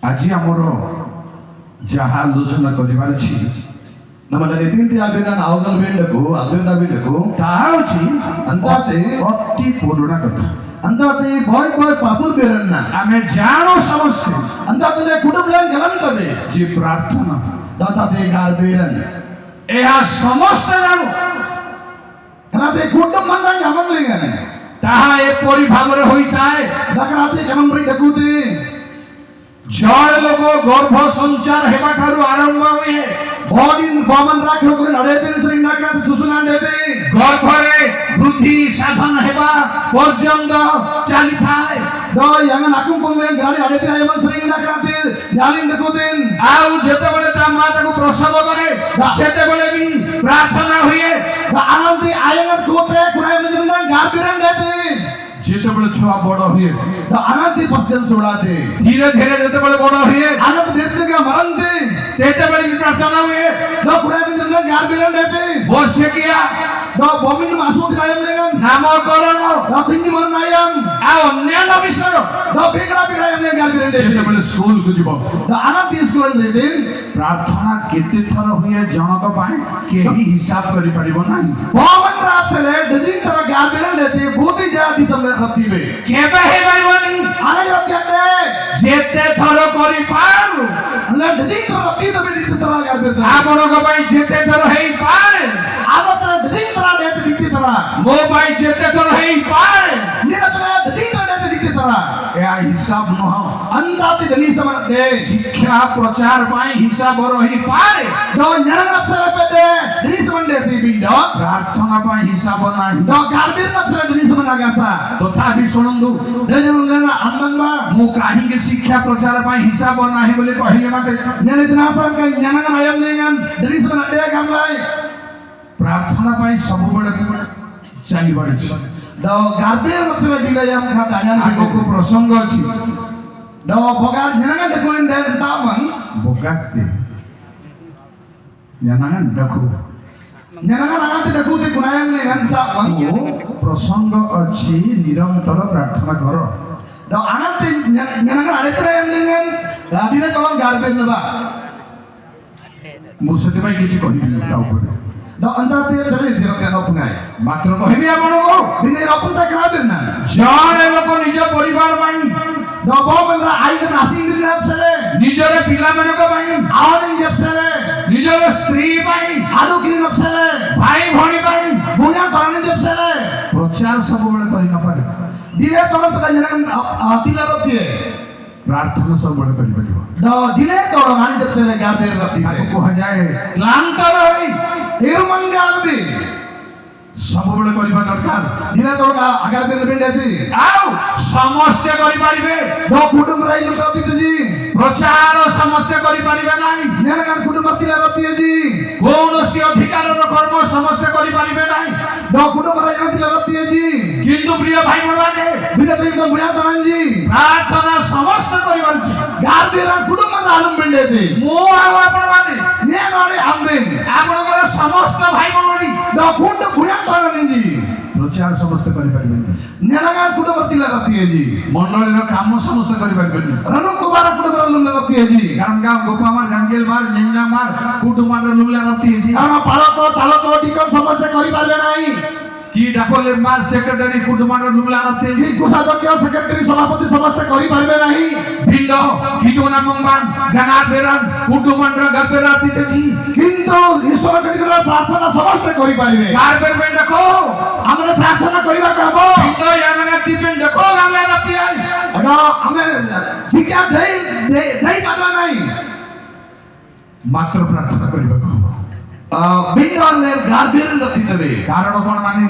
ଆଜି ଆମର ଯାହା ଆଲୋଚନା କରିବାର ଅଛି ನಮ್ಮಲ್ಲಿ ನಿತಿಂತಿ ಅಭಿನ ನಾವಗಲ್ ಬೀಳಕು ಅಭಿನ ಬೀಳಕು ତାହା ହେଉଛି ಅಂತಾತೆ ଅତି ପୁରୁଣା କଥା। ಅಂತಾತೆ ಬಾಯ್ ಬಾಯ್ ಪಾಪುರ್ ಬೇರನ್ನ ଆମେ ଜାଣୁ ସମସ୍ତେ ಅಂತಾತಲೆ ಕುಟುಂಬಲ ಗಲಂತವೆ ଯେ ପ୍ରାର୍ଥନା ದಾತಾತೆ ಗಾರ್ ಬೇರನ್ ଏହା ସମସ୍ତେ ଜାଣୁ ಕನಾತೆ ಕುಟುಂಬ ಮಂದಂಗ ಅಮಂಗ್ಲಿಗನ್ ତାହା ଏପରି ଭାବରେ ହୋଇଥାଏ। ದಕನಾತೆ ಕಮಂಬ್ರಿ ಡಕುತೆ ଜଣେ ଲୋକ ଗର୍ଭ ସଞ୍ଚାର ହେବା ଠାରୁ ଆରମ୍ଭ ହୁଏ ಬಾಗಿನ್ ಬಾಮನ್ ರಾಖ ಹೋಗ್ರೆ ನಡೆಯತೆ ಸರಿ ನಾಕನಾತೆ ಸುಸುನಾಂಡೇತೆ ଗର୍ଭରେ ବୃଦ୍ଧି ସାଧନ ହେବା ପର୍ଯ୍ୟନ୍ତ ଚାଲିଥାଏ। ದ ಯಂಗ ನಾಕುಂ ಪಂಗ್ಲೆ ಗಾಡಿ ಅಡೆತೆ ಆಯಮನ್ ಸರಿ ನಾಕನಾತೆ ಧ್ಯಾನಿನ್ ಡಕುತೆನ್ ଆଉ ଯେତେବେଳେ ତା ମା ତାକୁ ପ୍ରସବ କରେ ସେତେବେଳେ ବି ପ୍ରାର୍ଥନା ହୁଏ। ଆନନ୍ଦି ଆୟଙ୍ଗର କୋତେ କୁରାୟ ମଜନ ଗାର ବିରନ୍ ଦେତେ ଯେତେବେଳେ ଛୁଆ ବଡ ହୁଏ ଦ ଆନନ୍ଦି ପସଜନ सोड़ाते ଧୀରେ ଧୀରେ ଯେତେବେଳେ ବଡ ହୁଏ ଆନନ୍ଦ ବେପନିକା ମରନ୍ତେ ସେତେବେଳେ ବି ପ୍ରାର୍ଥନା ହୁଏ। ଦ କୁରାୟ ମଜନ ଗାର ବିରନ୍ ଦେତେ ବର୍ଷିକିଆ ଦ ବମିନ ମାସୁ ଥିରାୟମ ଲେଗन ନାମକରଣ ଦ ତିନି ମର ନାୟମ ଆଉ ଅନ୍ୟାନ୍ୟ ବିଷୟ ଦ ବିଗରା ବିରାୟମ ଲେ ଗାର ବିରନ୍ ଦେତେ ଯେତେବେଳେ ସ୍କୁଲକୁ ଯିବ ଦ ଆନନ୍ଦି ସ୍କୁଲ ଦେତେ ପ୍ରାର୍ଥନା କେତେ ଥର ହୁଏ ଜଣକ ପାଇଁ କେହି ହିସାବ କରିପାରିବ ନାହିଁ। ಬಾಮನ್ ರಾಪ್ಸಲೆ ಡಜಿನ್ ತರ ଗାର ବିରନ୍ ଦେତେ ಬೋತಿ ಜಾ ದಿಸಮ ರತ್ತಿವೆ କେବେ ହେଇପାରିବନି ಆನಯ ರತ್ಯತೆ ଯେତେ ଥର କରିପାରୁ ಅಲ್ಲ ಡಜಿನ್ ತರ ರತ್ತಿ ದ ಬಿಡಿ ತರ ଗାର ಬಿರತ ଆପଣଙ୍କ ପାଇଁ ଯେତେ ଥର ହେଇପାରେ ಆವತರ ಡಜಿನ್ ತರ ದೇತೆ ದಿತಿ ತರ ମୋ ପାଇଁ ଯେତେ ଥର ହେଇପାରେ ನೀರತರ ಡಜಿನ್ ತರ ದೇತೆ ದಿತಿ ತರ ଏହା ହିସାବ ନୁହଁ। ಅಂದಾತಿ ದನಿ ಸಮನ ದೇ ଶିକ୍ଷା ପ୍ରଚାର ପାଇଁ ହିସାବ ରହିପାରେ ದೋ ಜ್ಞಾನ ಅಪ್ಸರ ಪೆದೆ ದನಿ ಸಮನ ದೇತಿ ಬಿಂಡ ପ୍ରାର୍ଥନା ପାଇଁ ହିସାବ ନାହିଁ। ದೋ ಕಾರ್ಬಿರ್ ಅಪ್ಸರ ದನಿ ಸಮನ ಆಗಸ ତଥାପି ଶୁଣନ୍ତୁ ದೇಜನ ನೇನ ಅಂದಂಗ ମୁଁ କାହିଁକି ଶିକ୍ଷା ପ୍ରଚାର ପାଇଁ ହିସାବ ନାହିଁ ବୋଲି କହିଲେ ବାଟେ ಜ್ಞಾನ ದಿನಾಸಂ ಕ ಜ್ಞಾನ ಆಯಂ ನೇಗನ್ ದನಿ ಸಮನ ದೇ ಗಮಲೈ ପ୍ରାର୍ଥନା ପାଇଁ ସବୁବେଳେ ଚାଲିବାର ଅଛି। ದೋ ಕಾರ್ಬಿರ್ ಅಪ್ಸರ ದಿಲಯಂ ಖಾತ ಆಯಂ ଆଗକୁ ପ୍ରସଙ୍ଗ ଅଛି ದೋ ಬಗಾರ್ ಜ್ಞಾನ ದಕುಲಿನ್ ದೇ ತಾಮನ್ ବଗାତେ ଜାନା ଦେଖୁ ಜ್ಞಾನ ಆಗತ್ತೆ ದಕುತಿ ಕುನಾಯಂ ನೇಗನ್ ತಾಮನ್ ପ୍ରସଙ୍ଗ ଅଛି ନିରନ୍ତର ପ୍ରାର୍ଥନା କର। ದೋ ಅನಂತಿ ಜ್ಞಾನ ಅಡೆತರ ಎಂ ನೇಗನ್ ಗಾದಿನ ತಳಂ ಕಾರ್ಬಿರ್ ನಬಾ ମୁଁ ସେଥିପାଇଁ କିଛି କହିବିନି ତା ଉପରେ ದೋ ಅಂದಾತಿ ತಲೆ ದಿರತೆ ನಪುಂಗಾಯ ମାତ୍ର କହିବି ଆପଣଙ୍କୁ ದಿನೇ ರಪುಂತ ಕಾರ್ಬಿರ್ ನಾ ଜଣେ ଲୋକ ନିଜ ପରିବାର ପାଇଁ दो बामनरा आइट नासी इंद्रिय अपसले ନିଜର ପିଲାମାନଙ୍କ ପାଇଁ आवने अपसले ନିଜର ସ୍ତ୍ରୀ ପାଇଁ आदु किन अपसले ଭାଇ ଭଉଣୀ ପାଇଁ बुया करने अपसले ପ୍ରଚାର ସବୁବେଳେ କରିନପାରେ दिले तोड़न पता जनन तिला रतिए ପ୍ରାର୍ଥନା ସବୁବେଳେ କରିପାରିବ। दो दिले तोड़ो गानी अपसले गाबेर रति ତାକୁ କୁହାଯାଏ କ୍ଳାନ୍ତ ରହି तेर मंगाल भी ସବୁବେଳେ କରିବା ଦରକାର। दिले तोड़ो अगर बेन बेंडेती ଆଉ ସମସ୍ତେ କରିପାରିବେ दो कुटुंब रही रति जी ପ୍ରଚାର ସମସ୍ତେ କରିପାରିବେ ନାହିଁ। नेनगान कुटुंब तिला रतिए जी କୌଣସି ଅଧିକାରର କର୍ମ ସମସ୍ତେ କରିପାରିବେ ନାହିଁ। दो कुटुंब रही तिला रतिए जी କିନ୍ତୁ ପ୍ରିୟ ଭାଇ ଭଉଣୀମାନେ बिना तो इनका बुया तनन जी ପ୍ରାର୍ଥନା ସମସ୍ତେ କରିପାରୁଛି। गाबेर कुटुंब रालम बेंडेती ମୁଁ ଆଉ ଆପଣମାନେ ने नोडे आम्बिन ଆପଣଙ୍କର ସମସ୍ତ ଭାଇ ଭଉଣୀ दो कुटुंब बुया तनन जी ପ୍ରଚାର ସମସ୍ତେ କରିପାରିବେନି। नेनगान कुटुंब तिला रतिए जी ମଣ୍ଡଳୀର କାମ ସମସ୍ତେ କରିପାରିବେନି। रणु कुमार कुटुंब रलम रतिए जी ଗାଁ ଗାଁ ଗୋପାମାର ଗାଙ୍ଗେଲ ମାର ନିମ୍ନା ମାର କୁଟୁମାର ଲୁଲା ରତି ଅଛି କାରଣ ପାଳକ ତାଳକ ଟିକନ ସମସ୍ତେ କରିପାରିବେ ନାହିଁ କି ଡାକଲେ ମାର ସେକ୍ରେଟାରୀ କୁଟୁମାର ଲୁଲା ରତି କି କୋଷାଧ୍ୟକ୍ଷ ସେକ୍ରେଟାରୀ ସଭାପତି ସମସ୍ତେ କରିପାରିବେ ନାହିଁ ଭିଣ୍ଡ କିତୁନା ମଙ୍ଗବାନ ଗାନା ବେରାନ କୁଟୁମାର ଗାବେ ରାତି ଅଛି କିନ୍ତୁ ଈଶ୍ୱର କଟିକର ପ୍ରାର୍ଥନା ସମସ୍ତେ କରିପାରିବେ କାର ବେର ଦେଖো ଆମେ ପ୍ରାର୍ଥନା କରିବାକୁ ହେବ ଭିଣ୍ଡ ୟାନା ତିପେନ ଦେଖো ଗାବେ ରାତି ଆଇ ଆମେ ଶିକ୍ଷା ଦେଇ ପାରିବା ନାହିଁ ମାତ୍ର ପ୍ରାର୍ଥନା କରିବାକୁ ହେବ। ଭିଣ୍ଡରେ ଗାର୍ବିର ରଖି ଦେବେ କାରଣ କଣ ମାନେ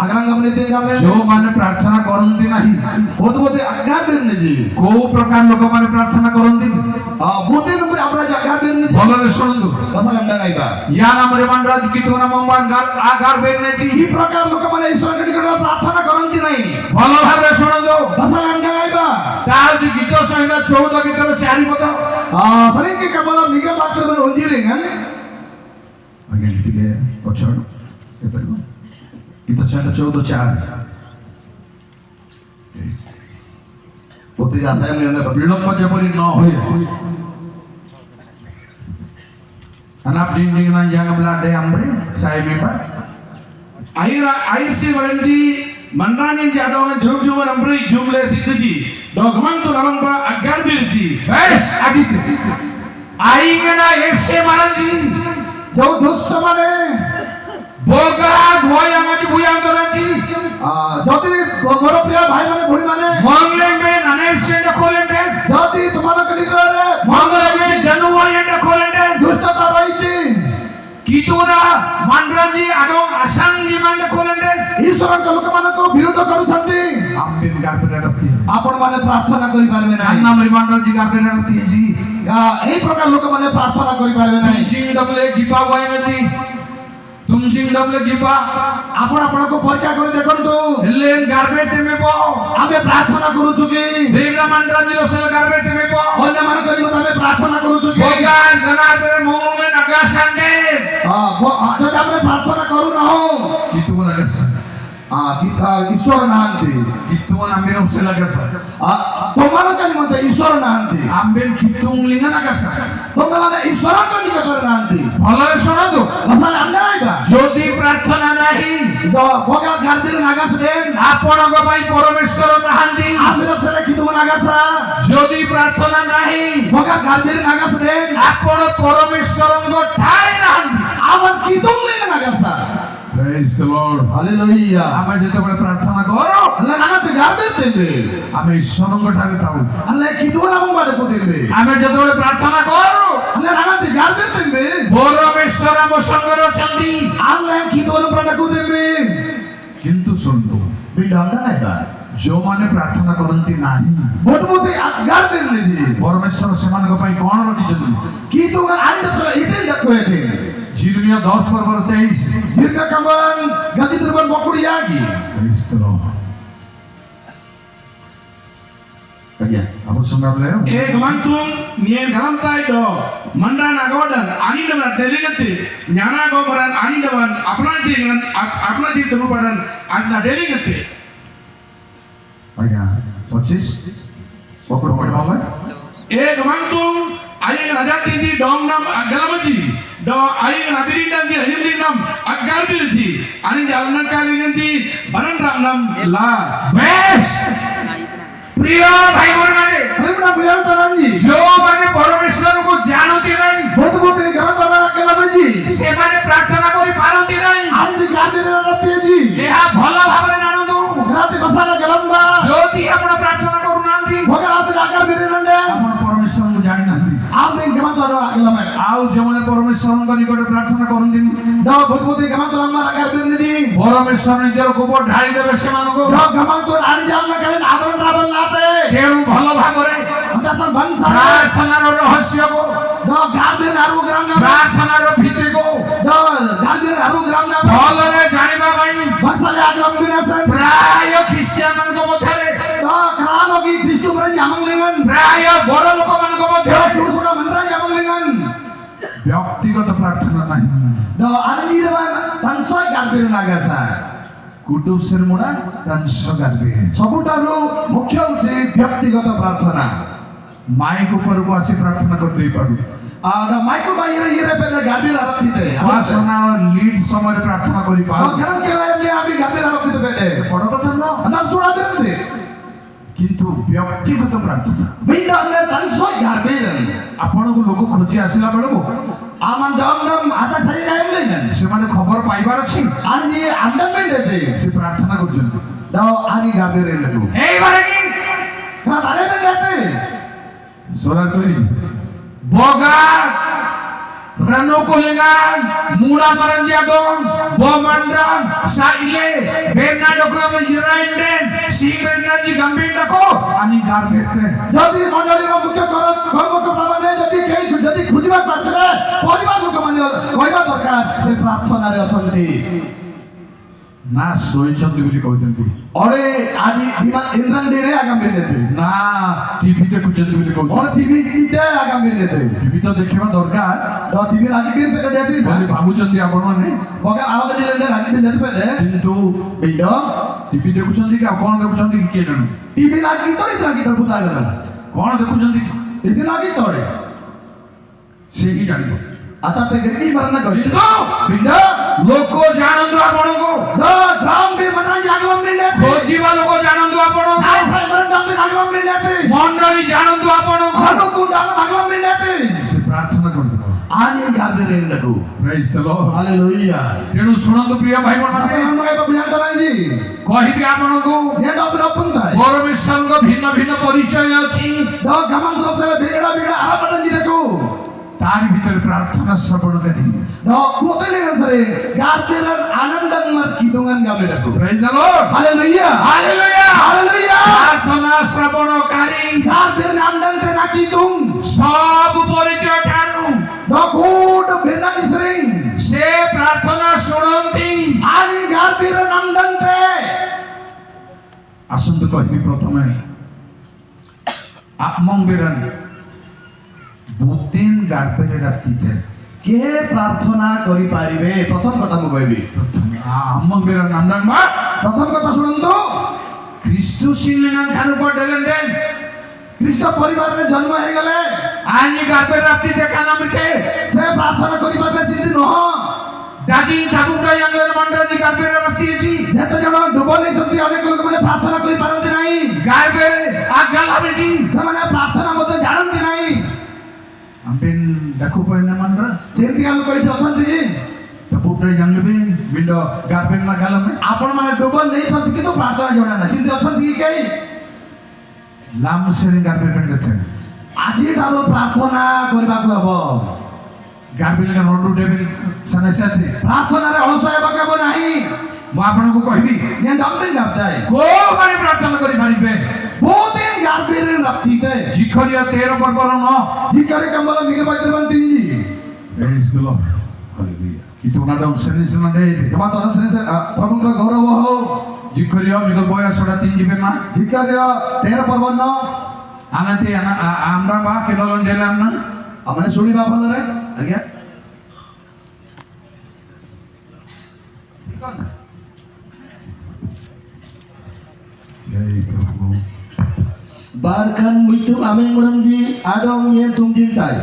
ଆଗ୍ରାଙ୍ଗ ଆମନେ ଆମେ ଯୋଉମାନେ ପ୍ରାର୍ଥନା କରନ୍ତି ନାହିଁ ବହୁତ ବୋଧେ ଗାର୍ବିର ନେଜି କୋଉ ପ୍ରକାର ଲୋକମାନେ ପ୍ରାର୍ଥନା କରନ୍ତି ବୋଧେ ନମ୍ବର ଆପଣ ଗାର୍ବିର ନେଜି ଭଲରେ ଶୁଣନ୍ତୁ କଥା ଲମ୍ବା ଗାଇବା ୟା ନାମରେ ମଣ୍ଡରାଜ କିତୁନା ମଙ୍ଗବାନ ଆଗାର ବେରନେଟି କି ପ୍ରକାର ଲୋକମାନେ ଈଶ୍ୱର କଟିକର ପ୍ରାର୍ଥନା କରନ୍ତି ନାହିଁ ଭଲ ଭାବରେ ଶୁଣନ୍ତୁ କଥା ଲମ୍ବା ଗାଇବା ତାର ଯୋଉ ଗୀତ ସଂହିତା 14 ଗୀତର 4 ପଦ ಸರಿಕೆ ಕಮಲ ನಿಗ ಮಾತ್ರವನ್ನು ಹೊಂದಿರಿಂಗ ଆଜ୍ଞା ଟିକେ ପଛଡ଼ ହେଇପାରିବ ଗୀତ ସଂହିତା 14:4 Putih saya mengenai ବିଳମ୍ବ ଯେପରି ନ ହୁଏ anak dinding na yang belade amri saya memang air si baranji mandranin ji adong jum jum amri jumle sitji dogman to namang ba agar birji bes adit aingena ese maranji jauh dusta mane boga goyang ati buyang toranji যদি বড় প্রিয় ভাই মানে বুড়ি মানে মংলেঙ্গে নানের সেন্ডা খোলেন্ডে যদি তোমাদের নিগ্রহে মংলেঙ্গে জানুয়ারি এন্ডা খোলেন্ডে দুষ্টতা রয়েছে কিতুরা মান্ডরাজি আদং আসাংজি মান্ডে খোলেন্ডে ঈশ্বরଙ୍କ ଲୋକମାନଙ୍କୁ ବିରୋଧ କରୁଛନ୍ତି আম্বিন গার্পেটা রপ্তি ଆପଣ ମାନେ ପ୍ରାର୍ଥନା କରିପାରିବେ ନାହିଁ নামরি মান্ডরাজি গার্পেটা রপ্তি জি এই প্রকার ଲୋକମାନେ ପ୍ରାର୍ଥନା କରିପାରିବେ ନାହିଁ সিং ডবলে গিপা ওয়াইমেজি তুমসিং ডবলে গিপা ଆପଣ ଆପଣଙ୍କୁ ପରୀକ୍ଷା କରି ଦେଖନ୍ତୁ এলেন গার্বেটে মেব ଆମେ ପ୍ରାର୍ଥନା କରୁଛୁ କି বেগরা মান্ডরাজি রসেল গার্বেটে মেব ଅନ୍ୟମାନଙ୍କ ନିମନ୍ତେ ଆମେ ପ୍ରାର୍ଥନା କରୁଛୁ କି বগান জনাবে মংলে নাগাসান্ডে ଯଦି ଆମେ ପ୍ରାର୍ଥନା କରୁନାହୁଁ কিতুরা নাগাসা ଈଶ୍ୱର ନାହାନ୍ତି কিতুরা আম্বিন রসেল নাগাসা ତମମାନଙ୍କ ନିମନ୍ତେ ଈଶ୍ୱର ନାହାନ୍ତି আম্বিন কিতুং লিঙ্গা নাগাসা ତମେମାନେ ଈଶ୍ୱରଙ୍କ ନିକଟରେ ନାହାନ୍ତି ভালরে শোনো ତାହେଲେ ଆମେ ଆଇବା যদি প্রার্থনা নাহি ଭଗା ଗାନ୍ଧୀର ନାଗାସ ଦେନ ଆପଣଙ୍କ ପାଇଁ ପରମେଶ୍ୱର ନାହାନ୍ତି ଆମେ ରଥରେ ଖିତୁମ ନାଗାସ ଯଦି ପ୍ରାର୍ଥନା ନାହିଁ ଭଗା ଗାନ୍ଧୀର ନାଗାସ ଦେନ ଆପଣ ପରମେଶ୍ୱରଙ୍କ ଠାଇ ନାହାନ୍ତି ଆମର ଖିତୁମ ନାଗାସ ପ୍ରେଜ୍ ଦ ଲର୍ଡ ହାଲେଲୁୟା ଆମେ ଯେତେବେଳେ ପ୍ରାର୍ଥନା କରୁ ಅಲ್ಲ ನಗತ್ತೆ ಗಾರ್ಬೇಜ್ ತಿಂದೆ ଆମେ ଈଶ୍ୱରଙ୍କ ଠାରେ ଥାଉ ಅಲ್ಲ ಕಿದುವ ನಮ್ಮ ಮಾಡକୁ ತಿಂದೆ ଆମେ ଯେତେବେଳେ ପ୍ରାର୍ଥନା କରୁ ಅಲ್ಲ ನಗತ್ತೆ ಗಾರ್ಬೇಜ್ ತಿಂದೆ ପରମେଶ୍ୱର ଆମ ସଙ୍ଗରେ ଅଛନ୍ତି ಅಲ್ಲ ಕಿದುವನ ಪ್ರಾಣକୁ ತಿಂದೆ କିନ୍ତୁ ଶୁଣନ୍ତୁ ಬಿಡಂದ ನಾಯ್ಬಾ ଯେଉଁମାନେ ପ୍ରାର୍ଥନା କରନ୍ତି ନାହିଁ ବହୁତ ବହୁତ ಗಾರ್ಬೇಜ್ ನಿಧಿ ପରମେଶ୍ୱର ସେମାନଙ୍କ ପାଇଁ କ'ଣ ରଖିଛନ୍ତି ಕಿದುವ ಆಡಿದ ಇದೇ ದಕ್ಕುವೆ ଜିର୍ମିୟ 10 ପର୍ବର 23 ನಿರ್ಮ ಕಮನ್ ಗತಿ ತಿರುವನ್ ಮಕ್ಕುಡಿಯಾಗಿ Praise the Lord. ಅಗ್ಯಾ Apa sungguh e gamantung nien galamtai do mandran agodan anindavan deligati nyana gobaran anindavan apna ji terupadan anna deligati Aja, 25 Pokok apa? e gamantung ayin rajati ji dong nam galamaji do ayin abirindan ji animdinam agalbirji anin jalnan kalingen ji banan ram nam la বেশ প্রিয় ভাই বোনেরা ಪ್ರೇಮನ ಭಯಂಕರಾಗಿ ଯେଉଁମାନେ ପରମେଶ୍ୱରଙ୍କୁ ଜାଣନ୍ତି ନାହିଁ ବହୁତ ବହୁତ ଗାଁତର କେଲାବେଜି ସେମାନେ ପ୍ରାର୍ଥନା କରିପାରନ୍ତି ନାହିଁ ଆଜି ଗାଦିରେ ରତିଜି ଏହା ଭଲ ଭାବରେ ଜାଣନ୍ତୁ ରାତି ବସାର ଗଲମ୍ବା ଯଦି ଆପଣ ପ୍ରାର୍ଥନା କରୁନାହାନ୍ତି ଭଗର ଆପଣ ଆକାର ବିରିନଣ୍ଡେ ଆପଣ ପରମେଶ୍ୱରଙ୍କୁ ଜାଣିନାହାନ୍ତି ଆମେ ଗାଁତର ଗଲମା ଆଉ ଯେଉଁମାନେ ପରମେଶ୍ୱରଙ୍କ ନିକଟରେ ପ୍ରାର୍ଥନା କରନ୍ତିନି ଦ ବହୁତ ବହୁତ ଗାଁତର ଆମ ଆକାର ବିରିନଦି ପରମେଶ୍ୱର ନିଜର କୋପ ଢାଳି ଦେବେ ସେମାନଙ୍କୁ ଦ ଗାଁତର ଆଣି ଜାନ କଲେ ଆବନ ରାବନ ନାତେ ତେଣୁ ଭଲ ଭାବରେ અંતર બંધ ପ୍ରାର୍ଥନାର ରହସ୍ୟକୁ ଦ ଗାଦିର ଆରୁ ଗ୍ରାମ ନା ପ୍ରାର୍ଥନାର ଭିତ୍ତିକୁ ଦ ଗାଦିର ଆରୁ ଗ୍ରାମ ନା ଭଲରେ ଜାଣିବା ପାଇଁ ବସାଲେ ଆଗମ ବିନାସନ ପ୍ରାୟ ଖ୍ରୀଷ୍ଟିଆନମାନଙ୍କ ମଧ୍ୟରେ ଦ କ୍ରାନ କି ଖ୍ରୀଷ୍ଟୁ ମରେ ଜାମଂ ଲିଙ୍ଗନ ପ୍ରାୟ ବଡ଼ ଲୋକମାନଙ୍କ ଦ ମଧ୍ୟରେ ସୁସୁଡ ମନ୍ତ୍ର ଜାମଂ ଲିଙ୍ଗନ ବ୍ୟକ୍ତିଗତ ପ୍ରାର୍ଥନା ନାହିଁ ଦ ଆନିରବାନ ତଂସୟ ଗାଦିର ନାଗାସା କୁଟୁବ ଶିରମୁଡ଼ା ତାଂଶ ଗାର୍ବେ ସବୁଠାରୁ ମୁଖ୍ୟ ହେଉଛି ବ୍ୟକ୍ତିଗତ ପ୍ରାର୍ଥନା ମାଇକ ଉପରକୁ ଆସି ପ୍ରାର୍ଥନା କରିଦେଇପାରୁ ମାଇକୁ ବାଇରେ ଇରେ ପେଲେ ଗାଦିର ରଖିତେ ଉପାସନା ଲିଡ୍ ସମୟରେ ପ୍ରାର୍ଥନା କରିପାରୁ ଗରମ କେଲେ ଆମେ ଗାଦିର ରଖିତେ ପେଲେ ବଡ଼ କଥା ନୁହଁ ಅದನ್ನ ಸುಡಾದಿರಂತೆ କିନ୍ତୁ ବ୍ୟକ୍ତିଗତ ପ୍ରାର୍ଥନା ಬಿಂಡ ಅಲ್ಲೇ ತನ್ಸೋ ಯಾರ್ಬೇರನ್ ଆପଣଙ୍କୁ ଲୋକ ଖୋଜି ଆସିଲା ବେଳକୁ ಆಮನ್ ಡಮ್ ಡಮ್ ಆತ ಸರಿ ಜಾಯಮ್ಲೇಗನ್ ସେମାନେ ଖବର ପାଇବାର ଅଛି ಆನಿ ಅಂಡಮೆಂಟ್ ಇದೆ ସେ ପ୍ରାର୍ଥନା କରୁଛନ୍ତି ଦାও ଆନି ଗାବେରେଲକୁ এইবারে কি କା ତାଡେ ବେଣ୍ଡାତେ সোরা করি বগা রানো কোলেগান মুড়া মারাঞ্জিয়াগন বমান্ডান সাইলে বেনাডকম ইরাইন্ডেন সিমেন্ডাজি গম্বিন্ডকো আমি গার্বেটে যদি মণ্ডলীর মুখ্য কর্মকর্তা মানে যদি খুঁজিবা আসবে পরিবার লোক মানে কইবা দরকার সে প্রার্থনারে অছন্তি না শোইଛନ୍ତି ବୋଲି କହୁଛନ୍ତି অরে আদি বিমান ইন্দ্রান দেরে আগাম বেন্ডেতে ନା ଟିଭି ଦେଖୁଛନ୍ତି ବୋଲି କହୁଛନ୍ତି অরে টিভি দিতে আগাম বেন্ডেতে ଟିଭି ତ ଦେଖିବା ଦରକାର দ টিভি লাগি বিন পেতে দেতি ବୋଲି ଭାବୁଛନ୍ତି ଆପଣମାନେ বগা আওয়াজ দিলে লাগি বিন দেতে পেতে କିନ୍ତୁ বিন্ড ଟିଭି ଦେଖୁଛନ୍ତି କି ଆଉ କ'ଣ ଦେଖୁଛନ୍ତି କି କିଏ ଜାଣେ? टीवी लागी तोड़े लागी तर बुता गला କ'ଣ ଦେଖୁଛନ୍ତି କି टीवी लागी तोड़े ସେ ହିଁ ଜାଣିବ। आता ते गिरकी मरना कर କିନ୍ତୁ पिंडा ଲୋକ ଜାଣନ୍ତୁ ଆପଣଙ୍କୁ, दो धाम भी मरना जागलम निंडे ଖୋଜିବା ଲୋକ ଜାଣନ୍ତୁ ଆପଣଙ୍କୁ, आय साय मरन धाम भी जागलम निंडे ମଣ୍ଡଳୀ ଜାଣନ୍ତୁ ଆପଣଙ୍କୁ। हनु कुंडाला जागलम निंडे ସେ ପ୍ରାର୍ଥନା କରିଦେବ। आनी गाबे रेंडकू ପ୍ରେଜ୍ ଦ ଲର୍ଡ। हालेलुया ତେଣୁ ଶୁଣନ୍ତୁ ପ୍ରିୟ ଭାଇ ଭଉଣୀ, आता हम काय बबियान तनाई जी କହିବି ଆପଣଙ୍କୁ ये डॉक्टर अपन था ପରମେଶ୍ୱରଙ୍କ ଭିନ୍ନ ଭିନ୍ନ ପରିଚୟ ଅଛି। दो गमन तरफ से बिगड़ा बिगड़ा आरापटन जी देखो ତାରି ଭିତରେ ପ୍ରାର୍ଥନା ଶ୍ରବଣକାରୀ। दो कोते ले सरे गाबेरन आनंदन मर किदुंगन गाबे देखो ପ୍ରେଜ୍ ଦ ଲର୍ଡ। Hallelujah hallelujah. हालेलुया ପ୍ରାର୍ଥନା ଶ୍ରବଣକାରୀ गाबेरन आनंदन ते ना किदुंग ସବୁ ପରିଚୟ ଠାରୁ दो कोट बिना इसरिंग ସେ ପ୍ରାର୍ଥନା ଶୁଣନ୍ତି। आनी गाबेरन आनंदन ते ଆସନ୍ତୁ କହିବି ପ୍ରଥମେ ଆତ୍ମଙ୍ଗବେରନ ବୁଦ୍ଧିନ ଗାର୍ବେରେ ରାତିତେ के प्रार्थना करि पारिबे प्रथम कथा मु कहबी ପ୍ରଥମେ ଆତ୍ମଙ୍ଗବେରନ ନାମ ମା प्रथम कथा सुनंतु ଖ୍ରୀଷ୍ଟୁ ସିଂହଙ୍ଗାନ ଖାନୁ କୋଡେଲେଣ୍ଡେ ख्रीष्ट परिवार रे जन्म हे गले ଆନି ଗାର୍ବେରେ ରାତିତେ କାନାମକେ से प्रार्थना करि पाबे चिंती नह ଦାଦି ଠାକୁର यांगले ମଣ୍ଡଳୀ ଗାର୍ବେରେ ରାତି ଅଛି। जेते जण डुबो नै छथि अनेक लोक माने प्रार्थना करि पारंती नाही ଗାର୍ବେରେ ଆଗାଲ ହବେଛି से माने प्रार्थना मते जानंती नाही ଆମ୍ପେନ୍ ଦେଖୁ ପଇନା ମଣ୍ଡଳ चिंती का लोक इठी अछंती जी ଠାକୁର यांगले ବିଣ୍ଡ ଗାର୍ବେରେ ନା ଗାଲମେ आपण माने डुबो नै छथि किंतु प्रार्थना जणा ना चिंती अछंती कि केई ଲାମସେରେ ଗାର୍ବେରେ ଦେଖେ आजी तारो प्रार्थना करबा को हबो ଗାର୍ବେରେ का ରଣ୍ଡୁ ଦେବେ ସନେସାତେ। प्रार्थना रे अलस हेबा केबो नाही ମୁଁ ଆପଣଙ୍କୁ କହିବି ये डम्बे गाबताय କୋଉମାନେ ପ୍ରାର୍ଥନା କରିପାରିବେ? बहुत दिन गाबेरे रखीते ଝିଖରିଆ 13 ପର୍ବର ନ जी करे कमल निके पाइतरबन तीन जी ପ୍ରେଜ୍ ଦ ଲର୍ଡ। ହାଲେଲୁୟା। କି ତୁମନା ଦମ ସେନିସନା ଦେ तमा तन से प्रभुଙ୍କର गौरव हो ଝିଖରିଆ ମିଗଲ ବୟସଟା 3 ଯିବେ ନା जिकर्य 13 पर्वन्न ଆନାତେ ଆମରା ବା କେବଳ ଦେଲାମ ନା हमने सुनिबा भलरे आज्ञा ଜୟ ପ୍ରଭୁ। Barkan muitu ameng muranji adong ye tung cintai.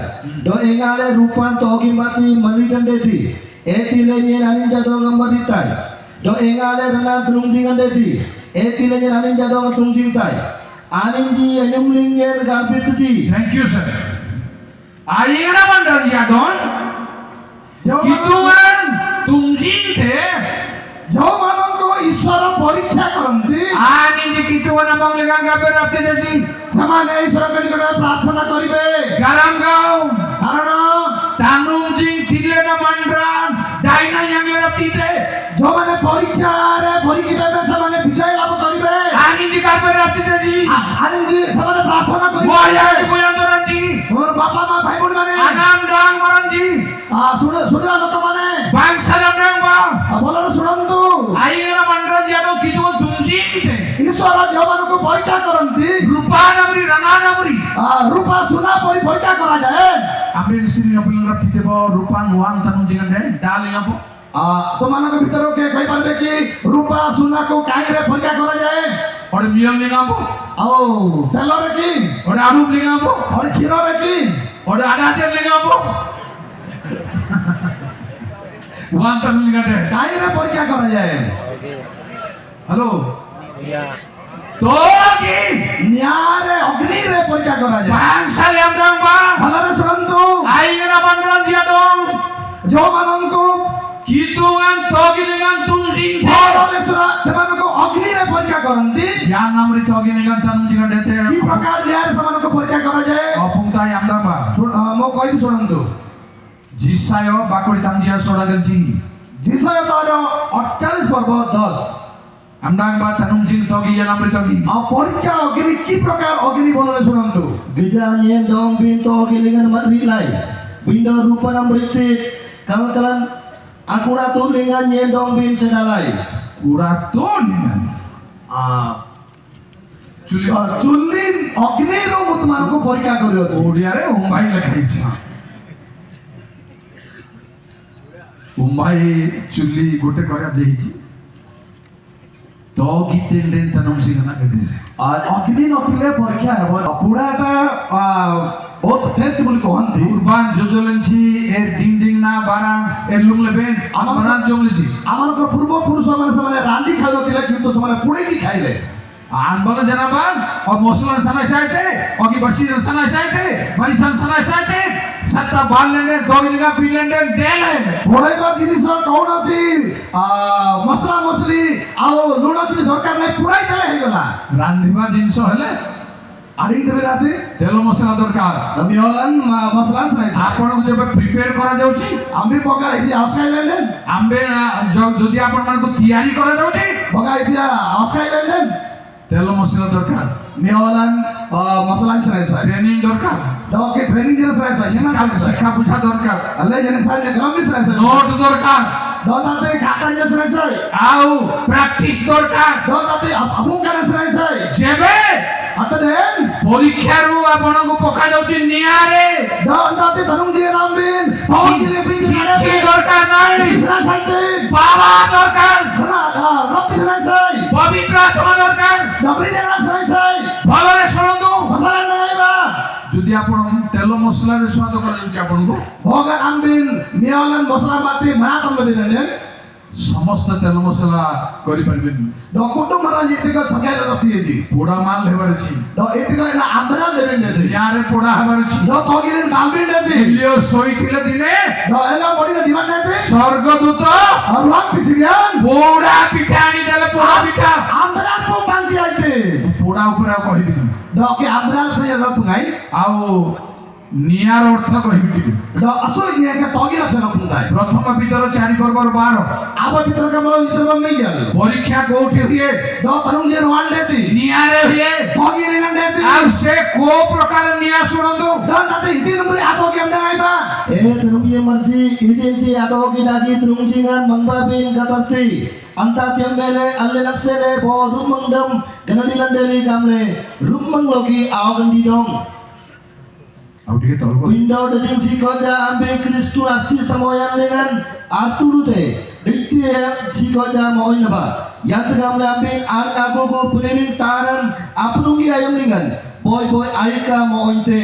Do engale rupan togi mati malitan deti. Eti lenye nanin jadong amaritai. Do engale renan tung jingan deti. Eti lenye nanin jadong tung cintai. Aninji anyumling yen garbit ji. Thank you sir. आईना मंडळ यादोन कितुवन तुमजिंते जो मानको ईश्वर परीक्षा करंती आनी जे कितुवन मंगलगा गाबे रखते देजी समाने ईश्वर के निकट प्रार्थना करिवे गरम गाव कारण तानुमजिं थिले न मंडरान डाइना यांगे रखते जो माने परीक्षा रे परीक्षित हेबे समाने विजय लाभ करिवे आनी जे गाबे रखते देजी आनंद जी समाने प्रार्थना करिवे बोया बोयांदरजी मोर बापा मा भाई बहन माने आनाम डांग मरंजी सुने सुने लोक माने बांग सलाम डांग बा बोलर सुनंतु आईना मंडळ यादो कितुवन तुमजिंते ईश्वर जो मानको परीक्षा करंती रूपानमरी रनानमरी रूपा सुना परीक्षा करा जाए आपले श्री अपन रखते देव रूपान वान तानुजिंगन दे डालिंग अपो तो मानक भीतर के कहि पारबे कि रूपा सुना को काहे रे परीक्षा करा जाए और मियल लिंगापो आओ तेल रे की और आरूप लिंगापो और क्षीर रे की और आडाचर लिंगापो वान तानुजिंगन दे काहे रे परीक्षा करा जाए हेलो तो की न्यारे अग्नि रे परीक्षा करा जाए पांच साल हमरांग बा भलरे सुनंतु आईगना बंदरन जियादों जो माननको कितुआन तोगिलिंगन तुमजिंग परमेश्वर सेमानको अग्नि रे परीक्षा करंती या नामरी तोगिलिंगन तानुजिंगन देते की प्रकार न्यारे सेमानको परीक्षा करा जाए अपुंगताय हमरांग बा मो कहि सुनंतु जिसायो बाकोडी तामजिया सोडा गलजी जिसय तार 48 पर्व 10 हमरांग बा तानुजिंग तोगी या नामरी तोगी परीक्षा अग्नि की प्रकार अग्नि बोलरे सुनंतु Geja yen dong bin togi lingan marilai. Bindo rupan amriti kalan akura tu lingan yen dong bin sedalai. Kuratoningan चुली चुल्ली अग्नि रो मुतमान को परीक्षा करियो छी ओडिया रे उम्बाई लखाई छी उम्बाई चुली गोटे करा देई छी গীতেন তানম সিংহ না গেলে ଅଗ୍ନି ନଥିଲେ ପରୀକ୍ଷା ହେବ ପୁରାଟା ବହୁତ ଟେଷ୍ଟ ବୋଲି କହନ୍ତି কুরবান যোজলেনছি এর ডিং ডিং না বারাং এর লুংলেবেন আমারান জমলেছি ଆମମାନଙ୍କର ପୂର୍ବପୁରୁଷ ମାନେ ସେମାନେ ରାନ୍ଧି ଖାଉନଥିଲେ କିନ୍ତୁ ସେମାନେ ପୋଡ଼ିକି ଖାଇଲେ আন বলে জানাবান ও মুসলমান সানাই সাইতে ও কি বসি সানাই সাইতে মারিসান সানাই সাইতে সাতটা বারলেন্ডে দগিলিগা বিলেন্ডে ডেলে ପୋଡ଼ାଇବା ଜିନିଷ କୌଣସି ମସଲା ମସଲି ଆଉ ଲୁଣ କିଛି ଦରକାର ନାହିଁ ପୁରାଇ ଦେଲେ ହେଇଗଲା রান্ধিবা জিনিস হলে ଆଡ଼ିକି ଦେବେ ରାତି তেল মশলা দরকার ମିଓଲାନ୍ ମସଲା ନାହିଁ ଆପଣଙ୍କୁ ଯେବେ ପ୍ରିପେୟାର କରାଯାଉଛି ଆମ୍ବି ପକା ଏଠି ଅସ୍କାଇଲେଣ୍ଡ ଆମ୍ବେ ଯଦି ଆପଣମାନଙ୍କୁ ତିଆରି କରାଯାଉଛି ପକା ଏଠି ଅସ୍କାଇଲେଣ୍ଡ ତେଲ ମସଲା ଦରକାର ମିଓଲାନ୍ ମସଲା ନାହିଁ ସାର୍ ট্রেনিং দরকার ওকে ট্রেনিং জিনিস নাই স্যার সেনা শিক্ষা বুঝা দরকার আল্লাহ জানে স্যার গ্রামিস নাই স্যার নোট দরকার দাদাতে খাতা জিনিস নাই স্যার ଆଉ প্র্যাকটিস দরকার দাদাতে আপু কেন নাই স্যার যেবে আতদেন পরীক্ষাରୁ ଆପଣଙ୍କୁ ପକାଯାଉଛି ନିଆଁରେ দাদাতে ধনুম দিয়ে নামবেন পাওয়ার দিয়ে প্রিন্ট କିଛି দরকার নাই কিসরা সাইতে বাবা দরকার রক্তি নাই স্যার পবিত্র আত্মা দরকার ডাবরি নেগড়া নাই স্যার ଭଲରେ ଶୁଣନ୍ତୁ মশলা নাই বা যদি ଆପଣ ତେଲ ମସଲାରେ ସ୍ୱାଦ କରାଯାଉଛି ଆପଣଙ୍କୁ ভগর আনবেন মিওলান মশলা মাতি মাতম দিলেন ସମସ୍ତ ତେଲ ମସଲା କରିପାରିବେନି কুটুম মহারাজ এদিকে সকালে রতিয়েছি ପୋଡା ମାଲ ହେବାର ଅଛି এদিকে না আমরা দেবেন নেতে ନିଆଁରେ ପୋଡା ହେବାର ଅଛି তগিলেন বালবিন নেতে ଏଲିଓ ଶୋଇଥିଲେ ଦିନେ এলা বডিনে ডিমান্ড নেতে ସ୍ୱର୍ଗଦୂତ আর রক পিছিয়ান ପୋଡା ପିଠା ଆଣିଦେଲେ ପୋଡା ପିଠା আমরা পো বান্তি আইতে ପୋଡା ଉପରେ ଆଉ କହିବିନି ডকে আমরা ফেয়া রপুঙ্গাই ଆଉ ନିଆଁର ଅର୍ଥ କହିବି ଟିକେ আসলে নিয়ে কে তগিলা ফেয়া রপুঙ্গাই ପ୍ରଥମ ପିତର 4 ପର୍ବର 12 আবার ভিতর কে বলো ভিতর বাম মেইয়াল ପରୀକ୍ଷା କୋଉଠି ହୁଏ তনুম দিয়ে ওয়ান নেতে ନିଆଁରେ ହୁଏ তগিলে নেতে ଆଉ ସେ କୋଉ ପ୍ରକାର ନିଆଁ ଶୁଣନ୍ତୁ তাতে ইতি নম্বরে আতো কেমনে আইবা terumye marji idinti atau kidagi terungjingan mangbabin katarti anta tiambele alle lapsele bo rumangdam kanadilan deli kamle rumangloki awagan didong ଆଉ ଟିକେ ତଳକୁ window dajing si koja ambe kristu asti samoyan dengan arturute dikti si koja moin naba yang kamle ambe an agogo punemin taran apnungi ayam dengan boy boy aika mointe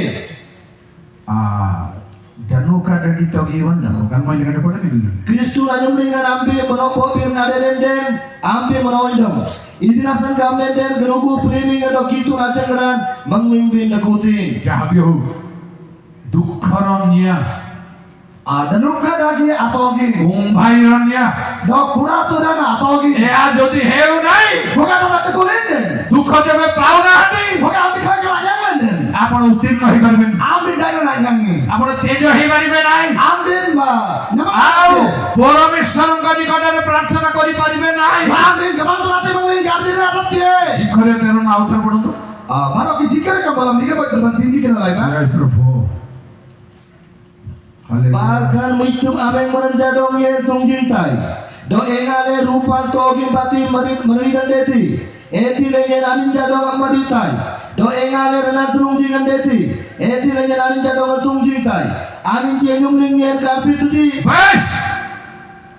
Danuka dagi togi wanda kan mau dengan apa lagi Kristu rajam dengan ambe meropo bir naderen ambe meroindam idinasan gamle den genugu premi gado kitu rajangran mangmimbin dakutin jahabio দুঃখর নিয়া আদনুকা দাগি আতগি কুম্ভাইর নিয়া দ কুড়া তো না আতগি এয়া যদি হেউ নাই ভগা দাদা কোলেন দেন দুঃখ যেবে পাও নাহাନ୍ତି ভগা আমি খাকে লাগালেন দেন ଆପଣ ଉତ୍ତୀର୍ଣ୍ଣ ହେଇପାରିବେନି আমি ডাইনা লাগাঙ্গি ଆପଣ ତେଜ ହେଇପାରିବେ ନାହିଁ আমিন বা ଆଉ ପରମେଶ୍ୱରଙ୍କ ନିକଟରେ ପ୍ରାର୍ଥନା କରିପାରିବେ ନାହିଁ আমিন গবান্ত রাতে বলে গার্দিন রাতে ଶିଖରେ ତେର ନା ଆଉଥରେ ପଢନ୍ତୁ বারো কি জিকির কে বলম নিকে বলতে তিন জিকির লাইবা ଜୟ ପ୍ରଭୁ Bahkan muitum ameng merenjadong ye tungjintai do engale rupa togi pati meridan deti eti lenyen anin jadong amaritai do engale renan tungjingan deti eti lenyen anin jadong tungjintai anin jengum lenyen karpi tuji bas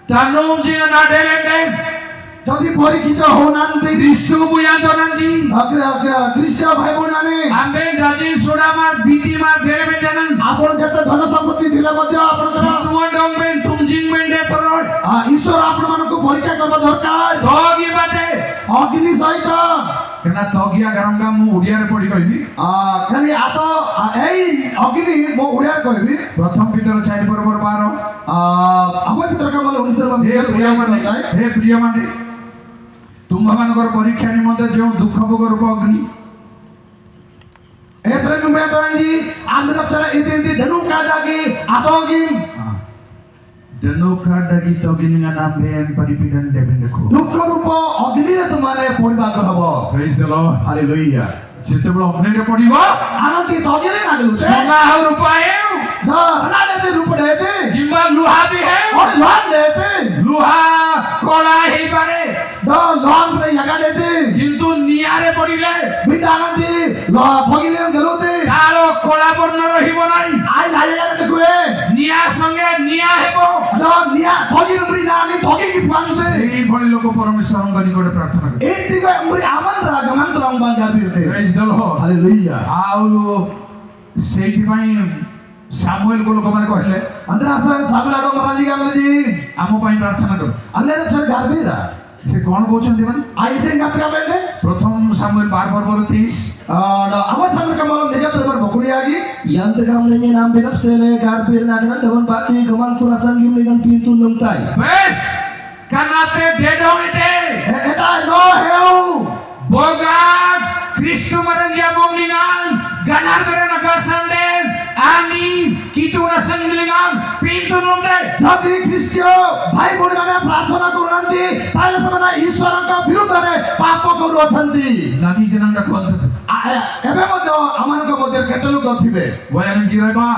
tanum jingan adelenden যদি পরীক্ষিত হনান্তে Kristu buya donanji খ্রিস্ট ভাই বোন মানে ambe dajin sudamar bitimar derebe janan আপন যত ধন সম্পত্তি দিলে মধ্যে আপনাদের tuan dong ben tungjing ben detorot ঈশ্বর আপনাମାନଙ୍କୁ পরীক্ষা করবা দরকার togi bate অগ্নি সহিত kena togi agaranga mu ওড়িয়ারে পড়ি কইবি খালি আত এই অগ্নি মো উড়িয়া কইবি প্রথম পিতর 4 পর্বর 12 আমার ভিতর কামাল উনিতর হে প্রিয়মানে ତୁମ୍ଭମାନଙ୍କର ପରୀକ୍ଷା ନିମନ୍ତେ ଯେଉଁ ଦୁଃଖ ଭୋଗ ରୂପ ଅଗ୍ନି ଏଥିରେ ନୁମେ ତରାଙ୍ଗି ଆମର ତରା ଇଦିନ୍ତି ଧନୁ କାଡାଗି ଆତଗି ଧନୁକା ଡାଗି ତଗିନିଙ୍ଗା ନାମେନ୍ ପରିପୀଡ଼ନ ଦେବେ ଦେଖ ଦୁଃଖ ରୂପ ଅଗ୍ନିରେ ତୁମାନେ ପଡ଼ିବାକୁ ହବ ପ୍ରେଜ୍ ଦ ଲର୍ଡ ହାଲେଲୁୟା ଯେତେବେଳେ ଅଗ୍ନିରେ ପଡ଼ିବ ଆନନ୍ଦି ତଗିରେ ନାଗଲୁ সোনা ଆଉ ରୂପା ହେଉ ହନାଦେତେ ରୂପ ଦେତେ କିମ୍ବା ଲୁହା ବି ହେଉ और लोन देते ଲୁହା କଳା ହେଇପାରେ दो लोन पर यगा देते କିନ୍ତୁ ନିଆଁରେ ପଡ଼ିଲେ बिंदानंदी लो भगिले गलोते ତାର କଳା ବର୍ଣ୍ଣ ରହିବ ନାହିଁ आई लायगा देखुए ନିଆଁ ନିଆଁ ସଙ୍ଗେ ନିଆଁ ହେବ। 너 니야 거기는 우리 나니 거기기 부안세. ସେଇଭଳି ଲୋକ ପରମେଶ୍ୱରଙ୍କ ନିକଟରେ ପ୍ରାର୍ଥନା କରେ। 이티가 우리 아만드라 가만드라 방가비르테. Praise the Lord. 할렐루야. ଆଉ ସେଇଥିପାଇଁ ସାମୁଏଲକୁ ଲୋକମାନେ କହିଲେ 안드라산 사브라도 마라지 감지. ଆମ ପାଇଁ ପ୍ରାର୍ଥନା କର। 알레르 저 가비라. ସେ କ'ଣ କହୁଛନ୍ତି ମାନେ 아이데 같가 벨데. ପ୍ରଥମ Samuel 12:30 너 아마 사물 까마로 내가 들어버 버꾸리야기. Yang tegam lenye nam benap sele garbir nagaran dawan bati kemang turasan gim dengan pintu nemtai. ବେଶ କାନାତେ ଡେଡ ଏଟେ 에다 너 해우. Bogat Kristumaren dia monglingan ganar beren agasanden ani kituna sanglingan pintu nomde যদি খ্রিস্টীয় ভাই ভଉଣୀ ମାନେ ପ୍ରାର୍ଥନା କରୁନାହାନ୍ତି ତାହେଲେ ସେମାନେ ଈଶ୍ୱରଙ୍କ ବିରୁଦ୍ଧରେ ପାପ କରୁଅଛନ୍ତି। lagi jenang da konta ଏବେ ମଧ୍ୟ ଆମମାନଙ୍କ ମଧ୍ୟରେ କେତେ ଲୋକ ଥିବେ wayan jireba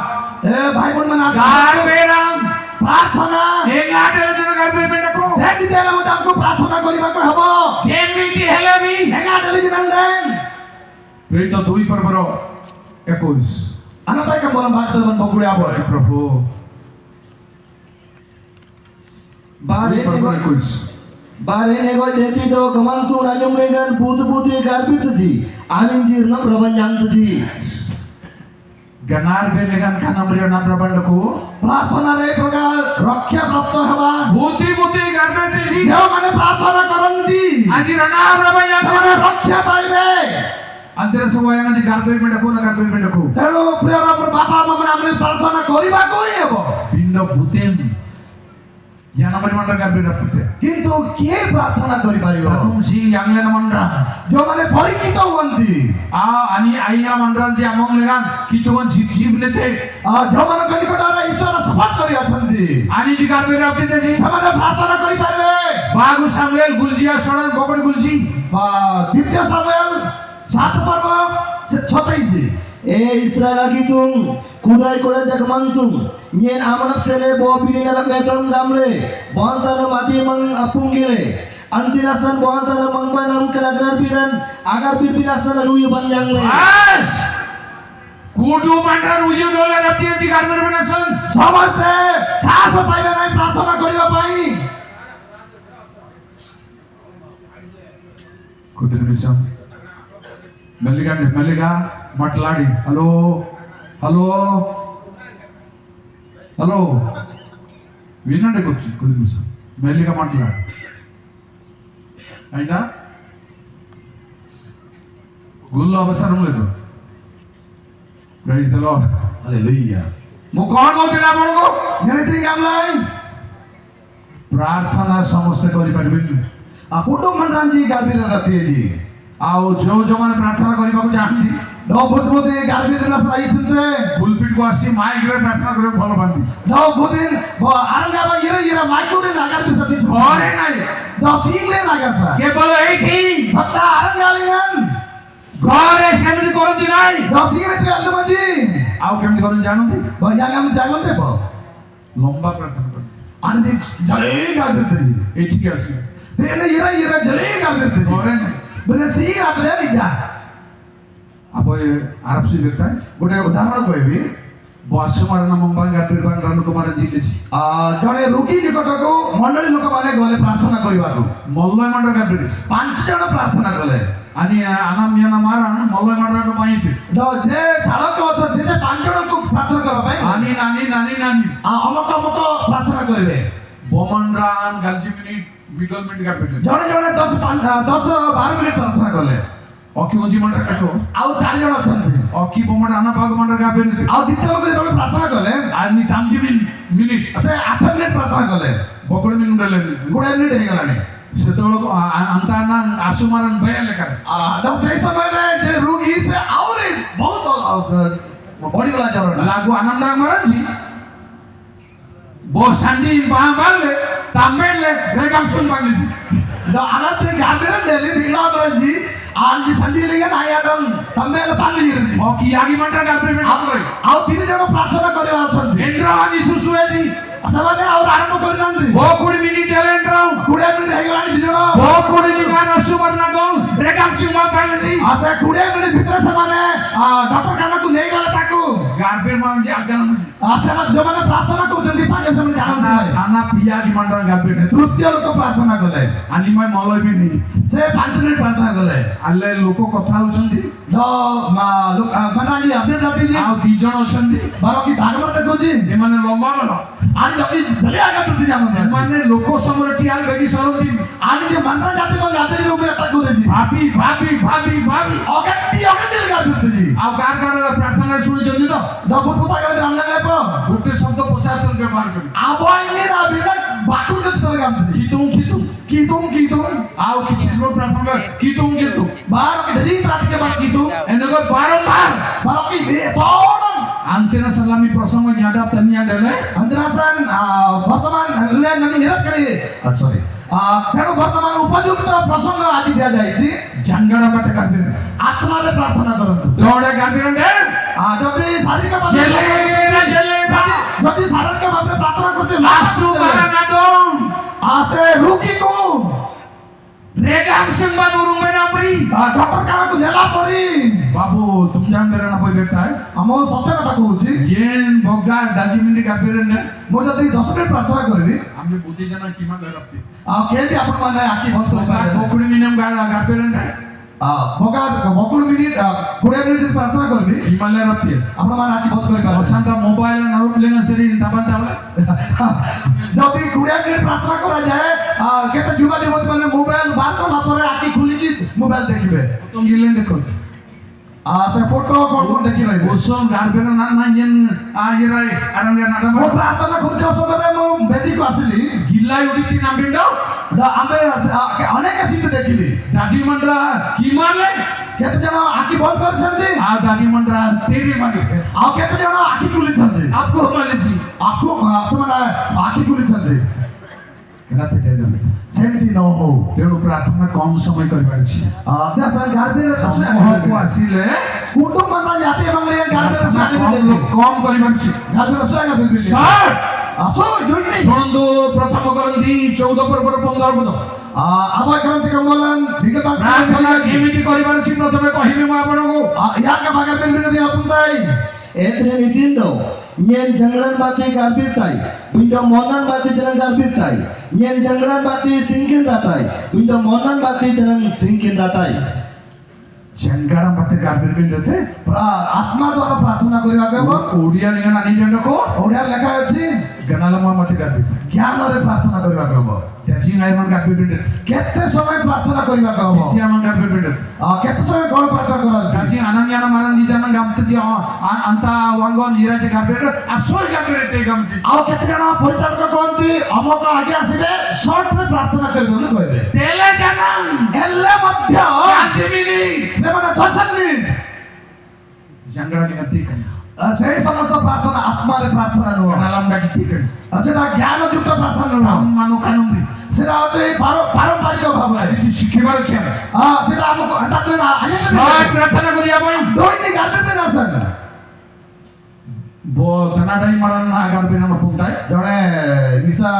ଏ ଭାଇ ଭଉଣୀ ମାନେ gar beram ପ୍ରାର୍ଥନା engade jena gar bependako ଯେମିତି ହେଲେ ମଧ୍ୟ ଆମକୁ ପ୍ରାର୍ଥନା କରିବାକୁ ହେବ। jemiti helabi ଏଗାଟେ ଲିଜିନାଣ୍ଡେନ୍ preto 2 ପର୍ବର 21 ଆମ ପାଇଁ କେବଳ ଭାଗଦମାନ ବଗୁଡ଼ି ହେବ। ପ୍ରଭୁ Bare 2 ପର୍ବର negoi 21 bare negoi deti do kemang tu ranyum dengan putu putu garbir tuji. Aninjir nam rabanyang tuji. ganar belegan kanamriya nabrabandako ପ୍ରାର୍ଥନାରେ ଏ ପ୍ରକାର ରକ୍ଷା ପ୍ରାପ୍ତ ହେବା। buti buti garbetisi ଯେଉଁମାନେ ପ୍ରାର୍ଥନା କରନ୍ତି aji rana rabanya ସେମାନେ ରକ୍ଷା ପାଇବେ। antara semua yang aji garbet bendako na garbet bendako ତେଣୁ ପ୍ରିୟର ବାପା ମା ମାନେ ଆମେ ପ୍ରାର୍ଥନା କରିବାକୁ ହିଁ ହେବ। Bindo Putin yang namanya mandra garbet rapute କିନ୍ତୁ କିଏ ପ୍ରାର୍ଥନା କରିପାରିବ? Pratum si yang lain mandra ଯେଉଁମାନେ ପରୀକ୍ଷିତ ହୁଅନ୍ତି ani ayah mandra je among legan kituan jip jip lete ଯେଉଁମାନଙ୍କ ନିକଟରେ ଈଶ୍ୱର ଶପଥ କରି ଅଛନ୍ତି ani ji garbet rapute ji ସେମାନେ ପ୍ରାର୍ଥନା କରିପାରିବେ। bagu Samuel guljiya sodan bokod gulji ଦ୍ୱିତୀୟ ସାମୁଏଲ 7 ପର୍ବ 26 E Israel lagi tung kudai kudai jak mantung nyen amanap sele bawa bini narak metam gamle bontana mati mang apung gile antinasan bontana mang banam kelagar biran agar pinasan anuyu panjang le as kudu mandra uji dola rapti ji garbet benasan ସମସ୍ତେ ସାହସ ପାଇବେ ନାହିଁ ପ୍ରାର୍ଥନା କରିବା ପାଇଁ। kudu bisa meliga matladi halo halo halo వినండి కొంచెం కొద్ది నిమిషం మెల్లిగా మాట్లాడు అయినా గుళ్ళు అవసరం లేదు ప్రైజ్ ద లార్డ్ ହାଲେଲୁୟା। ମୁଁ କଣ କହୁଥିଲି ଆପଣଙ୍କୁ ଯେମିତି ଆମଲାଇ ପ୍ରାର୍ଥନା ସମସ୍ତେ କରିପାରିବେନି କୁଟୁମ୍ବ ମଣ୍ଡରାଞ୍ଜି ଗାର୍ବିର ରତିଏଜି ଆଉ ଯୋଉମାନେ ପ୍ରାର୍ଥନା କରିବାକୁ ଚାହାନ୍ତି 너 부드부드 갈비들나서 나이친데 ବୁଲପିଟକୁ ଆସି ମାଇକରେ ପ୍ରାର୍ଥନା କରିବାକୁ ଭଲ ପାଆନ୍ତି 너 부든 뭐 아랑가바 이러 마이크를 나갈 때 서디 ଘରେ ନାହିଁ 너 시글에 나가서 କେବଳ ଏଇଠି 졌다 아랑가리는 ଘରେ ସେମିତି କରନ୍ତି ନାହିଁ 너 시글에 때 알려마지 ଆଉ କେମିତି କରନ୍ତି ଜାଣନ୍ତି 뭐 양감 장건데 뭐 ଲମ୍ବା ପ୍ରାର୍ଥନା କରନ୍ତି 아니 저리 가들들이 ଏଠିକି ଆସିବେ 내가 이러 저리 가들들이 ଘରେ ନାହିଁ 근데 시글아들 해야 ଆପଣ ଆରବ ସେ ବ୍ୟକ୍ତି ଗୋଟେ ଉଦାହରଣ କହିବି ବସୁମାର ନାମ ଗାର୍ବିର ଲୋକମାନେ ଜିନିଷ ଜଣେ ରୋଗୀ ନିକଟକୁ ମଣ୍ଡଳୀ ଲୋକମାନେ ଗଲେ ପ୍ରାର୍ଥନା କରିବାକୁ ମଲ୍ଲୟ ମଣ୍ଡଳ ଗାର୍ବିର 5 ଜଣ ପ୍ରାର୍ଥନା କଲେ आणि अनाम्याना मारण मल्लय मंडळाला माहिती ଯେ ଚାଳକ ଅଛନ୍ତି ସେ 5 ଜଣଙ୍କୁ ପ୍ରାର୍ଥନା କରିବା ପାଇଁ आणि नानी नानी नानी ଅମକ ଅମକ ପ୍ରାର୍ଥନା କରିବେ बोमनरान गलजी मिनिट बिगल मिनिट गार्बिर ଜଣେ ଜଣେ 10-12 ମିନିଟ୍ ପ୍ରାର୍ଥନା କଲେ ଅକି ଉଞ୍ଜି ମଣ୍ଡଳ କାଟो ଆଉ 4 ଜଣ ଅଛନ୍ତି ଅକି ବୋମଣ୍ଡ ଆନା ପାଗ ମଣ୍ଡଳ ଗାର୍ବିର ଆଉ ଦ୍ୱିତୀୟ ଲୋକ ଯେତେବେଳେ ପ୍ରାର୍ଥନା କଲେ आणि तामजी मिनिट ସେ 8 ମିନିଟ୍ ପ୍ରାର୍ଥନା କଲେ बकड मिनिट रहले 20 ମିନିଟ୍ ହେଇଗଲାଣି ସେତେବେଳକୁ ଆନ୍ତାନା ଆସୁମାରନ ଭୟ ଲେଖାରେ ସେଇ ସମୟରେ ଯେ ରୋଗୀ ସେ ଆହୁରି ବହୁତ ବଢିଗଲା ଜ୍ୱରଟା लागू आनंद महाराज बो संडी बाले तांबेले रेगम सुन बांगली ಅನಂತ ಗಾರ್ಬಿರಲ್ಲಿ ಬಿಗ್ಲಾಬರಜಿ ಆಲ್ಜಿ ಸಂಧಿಲಿಗೆ ನಾಯಕಂ ತಮ್ಮೇಲೆ ಪಾಲಿ ಇರಜಿ ओकी यागी मंडळ गार्बिर ଆଉ 3 ଜଣ ପ୍ରାର୍ଥନା କରିବା ଅଛନ୍ତି ଏଣ୍ଡ୍ର ଆନି ସୁସୁଏଜି ସେମାନେ ଆଉ ଆରମ୍ଭ କରିନାହାନ୍ତି ଓ 20 ମିନିଟ ହେଲେ ଏଣ୍ଡ୍ର dong. 20 ମିନିଟ୍ ହେଇଗଲାଣି ଦି ଜଣ Bokuri lingan subarna dong. Rekam semua panasi. ସେ 20 ମିନିଟ୍ ଭିତରେ ସେମାନେ ଡକ୍ଟରଖାନାକୁ ନେଇଗଲେ ତାକୁ Garbe manji agan. ସେମାନେ ଯୋଉମାନେ ପ୍ରାର୍ଥନା କରୁଛନ୍ତି ପାଞ୍ଚ ସେମାନେ ଜାଣନ୍ତି Anak pia di mandar garbe ne. ତୃତୀୟ ଲୋକ ପ୍ରାର୍ଥନା କଲେ Ani mai malai bini. ସେ 5 ମିନିଟ୍ ପ୍ରାର୍ଥନା କଲେ Alle loko kotha hochandi. ମାନେ ଆଜି ଅଭିନ ରାତି Au di jana ochandi. ବାର କି ଭାଗବତ ଦେଖୁଛି Emane lomba bala. ଆଜି ଯଦି ଧଲି ଆଗା ଟୁଟି ଯାଉନି Emane loko samore tial begi sarodi. ଆଜି ଯେ ମନ୍ତ୍ର ଜାତି କ ଜାତି ଲୋକ ଏଟା କରୁଛି Bhabi. ଅଗଣ୍ଟି ଗାଁ ଟୁଟି Au gar ପ୍ରାର୍ଥନା ଶୁଣିଛନ୍ତି ତ? ଦବୁତ ପୁତା କରି ରାମ ଲାଗେ ପ ଗୋଟେ ଶବ୍ଦ 50 ଥର ବ୍ୟବହାର କରି। ଆବଇନି ନା ବିନା ବାଟୁ ଯଦି ତର ଗାଁ ଟୁଟି କିତୁମ ଆଉ କିଛି ଥର ପ୍ରାର୍ଥନା କିତୁମ ବାର କି ଧରି ରାତି କେ ବାର କିତୁମ ଏନକ ବାରମ୍ବାର ବାର କି ଦେ ତୋଡ଼ ଆନ୍ତେନା ସାଲାମି ପ୍ରସଙ୍ଗ ஞாடா ତନିଆ ଦେଲେ अंतरासन वर्तमान निरत करी सॉरी तेणु वर्तमान उपयुक्त प्रसंग आज दिया जाइछि ଜଙ୍ଗଡ଼ ମତେ କାନ୍ଦିରେ आत्मारे प्रार्थना करंतु ଦୌଡ଼ କାନ୍ଦିରେ जदि शारीरिक भावे ଜେଲେ जदि शारीरिक भावे प्रार्थना करते ଆସୁ ବାରାନାଡୋ आसे रुकी को ରେଗାମ ସିଂବା ଦୁରୁଂ ବେନାପରି डॉक्टर काना को नेला परी ବାବୁ ତୁମ ଜାଙ୍ଗରେ ନା ପଇ ବେଟା हम सत्य कथा कहूछि येन ବଗା ଦାଜି ମିନି କାନ୍ଦିରେ ନେ मो जदि 10 मिनिट प्रार्थना करबी ଆମେ ବୁଦ୍ଧି ଜନ କିମା ଗରତି केदी आपण माने आकी बंद कर पारे ବକୁଡ଼ି ମିନିମ କାନ୍ଦିରେ ନେ बगा बकुड़ मिनिट 20 मिनिट जदि प्रार्थना करबी ହିମାଲୟ ରତି आपण माने आकी बंद कर पारे ଅଶାନ୍ତ ମୋବାଇଲ ନରୁ ପ୍ଲେନ ସେରି ତାବାନ ତାବଲେ जदि 20 मिनिट प्रार्थना करा जाए केते जुवा युवती माने मोबाइल बाहर कला परे आकी खुली की मोबाइल देखिबे ତୁମ ଗିଲେ ଦେଖ से फोटो कोन देखि रहबे ଓସମ ଗାର୍ବେନ ନା ନା येन ଇରାଇ ଆରଙ୍ଗ ନାଡା मो प्रार्थना करते समय मो बेदी को आसिली ଗିଲା ଉଡିତି ନା बिंड आमे अनेक चिंत देखिली दादी मंडरा किमाले केते जण आकी बंद करछंती आ दादी मंडरा तेरी माने आ केते जण आकी खुली छंती आपको माने जी आपको समाना आकी खुली छंती केनाते देना सेमती न हो तेणु प्रार्थना कम समय करिबार छी त्यासन गार्बेर समूहକୁ ଆସିଲେ कुटुंब माना जाती एवं ले गार्बेर सागे कम करिबार छी गार्बेर सागे बिल्कुल सर असो जुन्नी ଶୁଣନ୍ତୁ ପ୍ରଥମ କରନ୍ତି 14 ପର୍ବର 15 ପଦ आबा क्रांति कमलन विगत ପ୍ରାର୍ଥନା କେମିତି କରିବାର ଅଛି ପ୍ରଥମେ କହିବି ମୁଁ ଆପଣଙ୍କୁ या का भागर बिल्कुल दिन अपुंताई Etre nitindo, nyen jangran mati garbir tai, window monan mati jangan garbir tai, nyen jangran mati singkin ratai, window monan mati jangan singkin ratai. ଜଙ୍ଗାଡ ମତେ ଗାର୍ବେନ ବିଣ୍ଡତେ आत्मा द्वारा प्रार्थना करिबा केबो ଓଡିଆ ଲିଙ୍ଗା ନାନି ଜଣ୍ଡକୁ ओडिया लेखा अछि ଗନାଲ ମୋ ମତେ ଗାର୍ବେନ ज्ञान रे प्रार्थना करिबा केबो त्याची नाही मग गार्बेन बिंड केते समय प्रार्थना करिबा केबो त्या मग गार्बेन बिंड केते समय कोन प्रार्थना कराल त्याची अनन्याना मानंदी जन गमत जी अंता वांगो निराते गार्बेन असोय गार्बेन ते गमती आ केते जण परिचारक कोनती अमक आगे आसीबे शॉर्ट रे प्रार्थना करिबो न कहबे तेले जन एल्ले मध्य आजमिनी से माने 10 मिनिट जंगड़ा की नती कन से समस्त प्रार्थना आत्मा रे प्रार्थना नो गनालम डाकी ठीक सेटा ज्ञान युक्त प्रार्थना नो मानु कानुमरी सेटा होते पारंपरिक भाव আজি তুই শিখিবার আছে सेटा हमको हटा तो आने সব প্রার্থনা করিয়া বই दोनी गार्बेन में आसन বো গনাডাই মারান না গার্বেন না পুন্তায় जणे निशा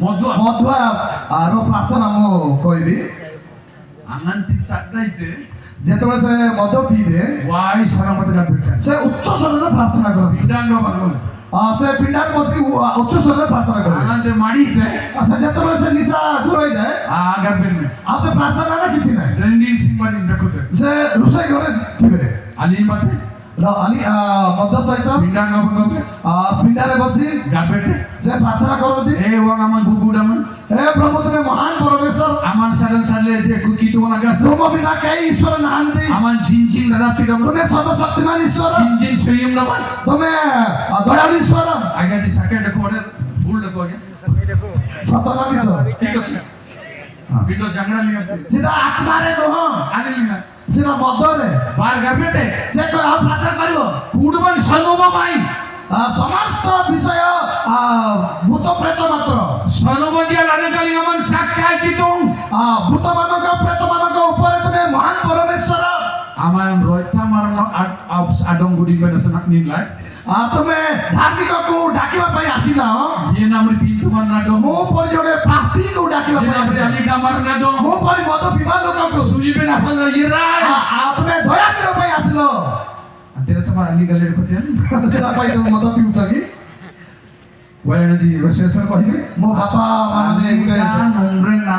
মধু मधुआ आरो प्रार्थना मो कहबी আনন্তি তাডাইতে जेतबे से मधु पी दे ওয়াই সারামত গার্বেন से उच्च स्वर रे प्रार्थना कर বিদাঙ্গ বাগল से पिंडार बसी उच्च स्वर रे प्रार्थना कर আনন্দে মাড়িতে अच्छा जेतबे से निशा दूर हो जाए গার্বেন आ से प्रार्थना ना किछि ना ट्रेंडिंग सिंग मारी দেখতে से रुसै घरे थिबे আলি মাতে र अनि मध्य सहित বিদাঙ্গ বাগল पिंडारे बसी গার্বেন से प्रार्थना करती এ ওয়াং আমার গুগুডামন हे प्रभु तुमे महान परमेश्वर আমার সাডন সাডলে দেখু কি তো না গাছ तुम बिना कई ईश्वर नाहंती আমার চিনচিন রাতিডম तुमे सर्वशक्तिमान ईश्वर চিনচিন সুইম নমান तुमे दयालु ईश्वर আগে যে সাকে দেখো ওরে ফুল দেখো আগে सतना बिच ঠিক আছে বিটো জাংড়া লিয়াতে सीधा आत्मा रे दोह আলি লিয়া सीधा मध्य रे বার গার্বেতে से को आप प्रार्थना करिवो কুড়বন সনোবা মাই समस्त विषय भूत प्रेत मात्र সনোবদিয়া লানে কালি আমার সাক্ষায় কি তো भूत मानक प्रेत मानक ऊपर तुमे महान परमेश्वर আমার রয়তা মারন আডং গুডি বেনস না নিলাই ତୁମେ ଧାର୍ମିକକୁ ଡାକିବା ପାଇଁ ଆସିଲ Dia namri pintu mana dong? ମୋ ପରି ଜଣେ ପାପୀକୁ ଡାକିବା Dia ପାଇଁ namri ଆସିଲ ali kamar na dong? ମୋ ପରି ମଦ ପିଇବା ଲୋକକୁ Suri pe na pala yirai. ତୁମେ ଦୟା କରିବା ପାଇଁ ଆସିଲ Antara sama ali galer khotian. ସେଟା ପାଇଁ ତୁମେ ମଦ ପିଉଛ କି Wala di resesor କହିବେ ମୋ ବାପା ମାନେ ଗୋଟେ